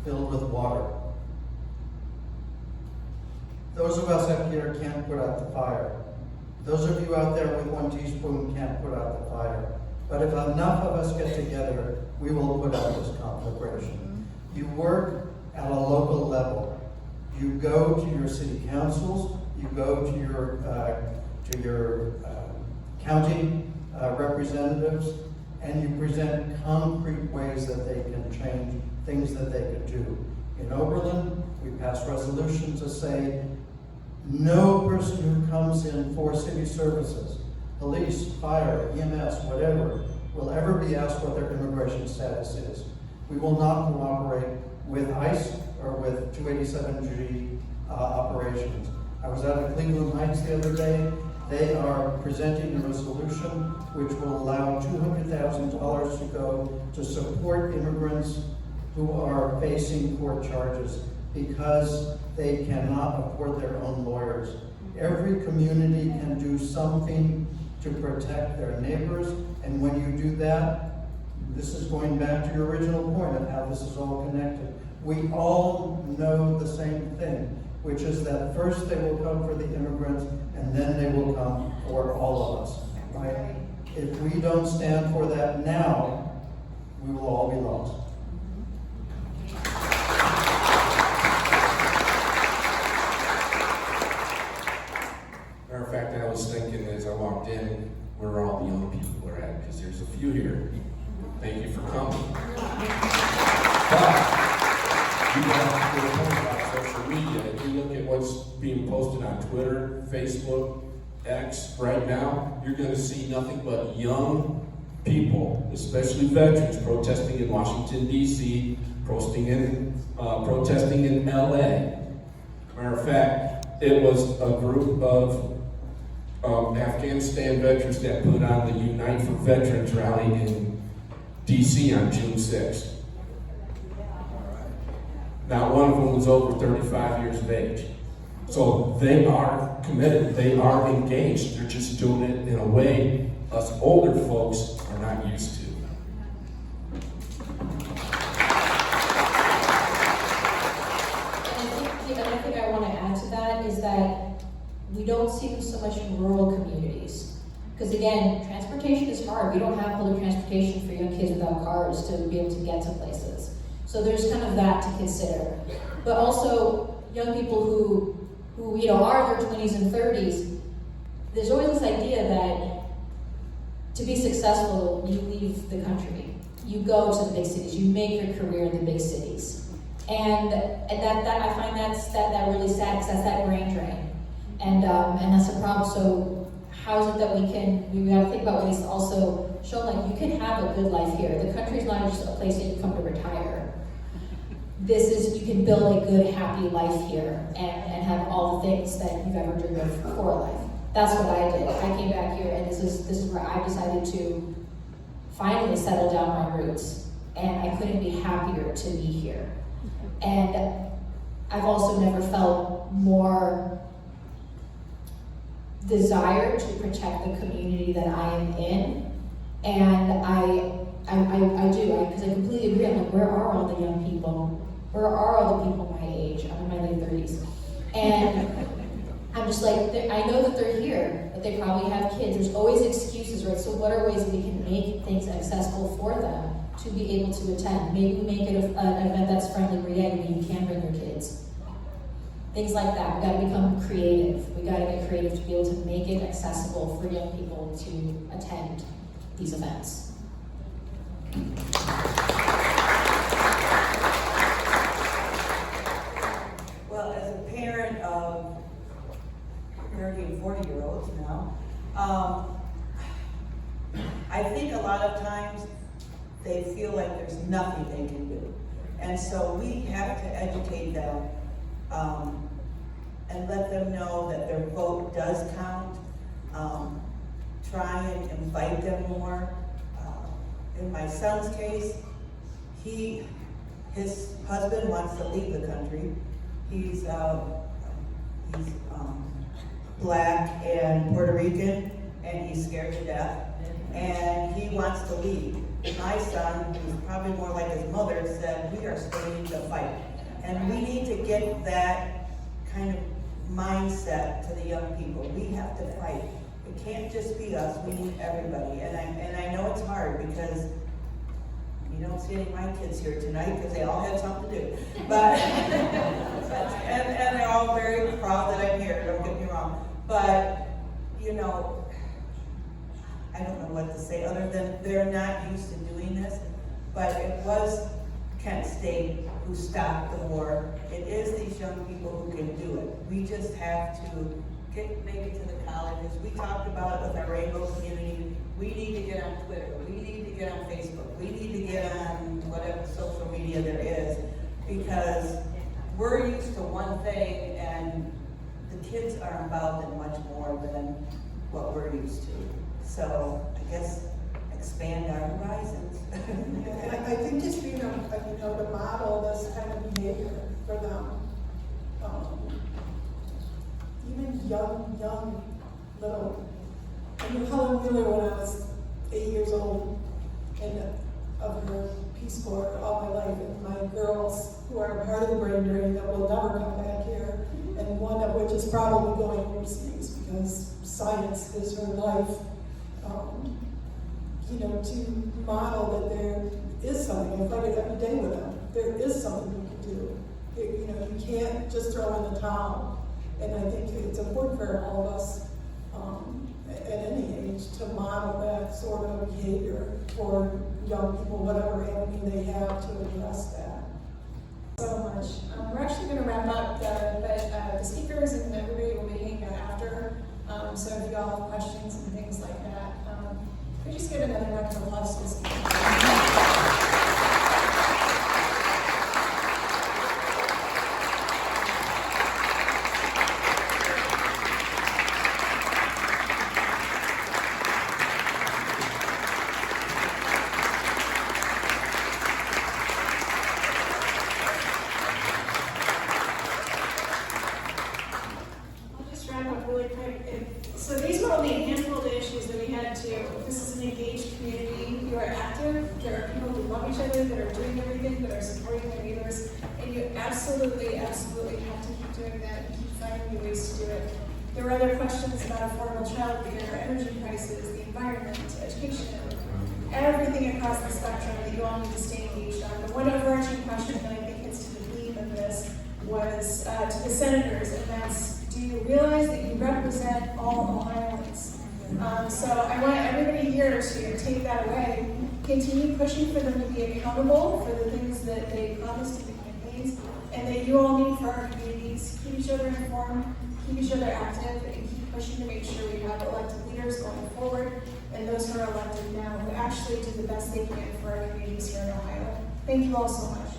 filled with water. Those of us up here can't put out the fire. Those of you out there with 1 teaspoon can't put out the fire. But if enough of us get together, we will put out this conflagration. You work at a local level. You go to your city councils, you go to your county representatives, and you present concrete ways that they can change things that they could do. In Oberlin, we pass resolutions that say no person who comes in for city services, police, fire, EMS, whatever, will ever be asked what their immigration status is. We will not cooperate with ICE, or with 287G operations. I was out at Cleveland Heights the other day. They are presenting a resolution which will allow $200,000 to go to support immigrants who are facing court charges because they cannot afford their own lawyers. Every community can do something to protect their neighbors, and when you do that, this is going back to your original point of how this is all connected. We all know the same thing, which is that first they will come for the immigrants, and then they will come for all of us, right? If we don't stand for that now, we will all be lost. Matter of fact, I was thinking as I walked in, where all the young people are at, because there's a few here. Thank you for coming. But you have to point about social media. If you look at what's being posted on Twitter, Facebook, X right now, you're going to see nothing but young people, especially veterans, protesting in Washington, D.C., protesting in LA. Matter of fact, it was a group of Afghanistan veterans that put on the Unite for Veterans rally in D.C. on June 6th. Now, one of them was over 35 years of age. So they are committed, they are engaged, they're just doing it in a way us older folks are not used to. I think I want to add to that is that we don't see them so much in rural communities. Because again, transportation is hard. We don't have public transportation for young kids without cars to be able to get to places. So there's kind of that to consider. But also, young people who are in their 20s and 30s, there's always this idea that to be successful, you leave the country. You go to the big cities. You make your career in the big cities. And that I find that really sad because that's that brain drain. And that's a problem. So how is it that we have to think about ways to also show like you can have a good life here. The country is not just a place that you come to retire. This is, you can build a good, happy life here and have all the things that you've ever dreamed of for a life. That's what I did. I came back here, and this is where I decided to finally settle down my roots. And I couldn't be happier to be here. And I've also never felt more desire to protect the community that I am in. And I do, because I completely agree. I'm like, where are all the young people? Where are all the people my age? I'm in my late 30s. And I'm just like, I know that they're here, but they probably have kids. There's always excuses, right? So what are ways that we can make things accessible for them to be able to attend? Maybe we make it an event that's friendly where you can bring your kids. Things like that. We gotta become creative. We gotta get creative to be able to make it accessible for young people to attend these events. Well, as a parent of 30 and 40-year-olds now, I think a lot of times they feel like there's nothing they can do. And so we have to educate them and let them know that their vote does count. Try and invite them more. In my son's case, his husband wants to leave the country. He's Black and Puerto Rican, and he's scared to death, and he wants to leave. My son, who's probably more like his mother, said, we are staying to fight. And we need to get that kind of mindset to the young people. We have to fight. It can't just be us, we need everybody. And I know it's hard because you don't see any of my kids here tonight because they all had something to do. But, and they're all very proud that I'm here, don't get me wrong. But, you know, I don't know what to say other than they're not used to doing this. But it was Kent State who stopped the war. It is these young people who can do it. We just have to make it to the colleges. We talked about it with our rainbow community. We need to get on Twitter. We need to get on Facebook. We need to get on whatever social media there is, because we're used to one thing and the kids are involved in much more than what we're used to. So I guess expand our horizons. And I think just being to model this kind of behavior for them. Even young little. I knew Helen Wheeler when I was 8 years old, and of her Peace Corps all my life, and my girls who are part of the brain drain that will never come back here, and one of which is probably going overseas because science is her life. To model that there is something. I fight it every day with them. There is something we can do. You can't just throw in the towel. And I think it's important for all of us at any age to model that sort of behavior for young people, whatever avenue they have to address that. So much. We're actually going to wrap up, but the speakers and everybody will be hanging out after. So if you all have questions and things like that, could you just give another round of applause to the speakers? So these were only a handful of the issues that we had to. This is an engaged community. You are active. There are people who love each other, that are doing everything, that are supporting their neighbors, and you absolutely have to keep doing that and keep finding new ways to do it. There were other questions about affordable childcare, energy prices, the environment, education, everything across the spectrum that you all need to stay engaged on. The one overarching question that I think gets to the theme of this was to the senators, and that's, do you realize that you represent all Ohioans? So I want everybody here to take that away, continue pushing for them to be accountable for the things that they promised in the campaigns, and that you all need for our communities. Keep each other informed, keep each other active, and keep pushing to make sure we have elected leaders going forward, and those who are elected now who actually do the best they can for our communities here in Ohio. Thank you all so much.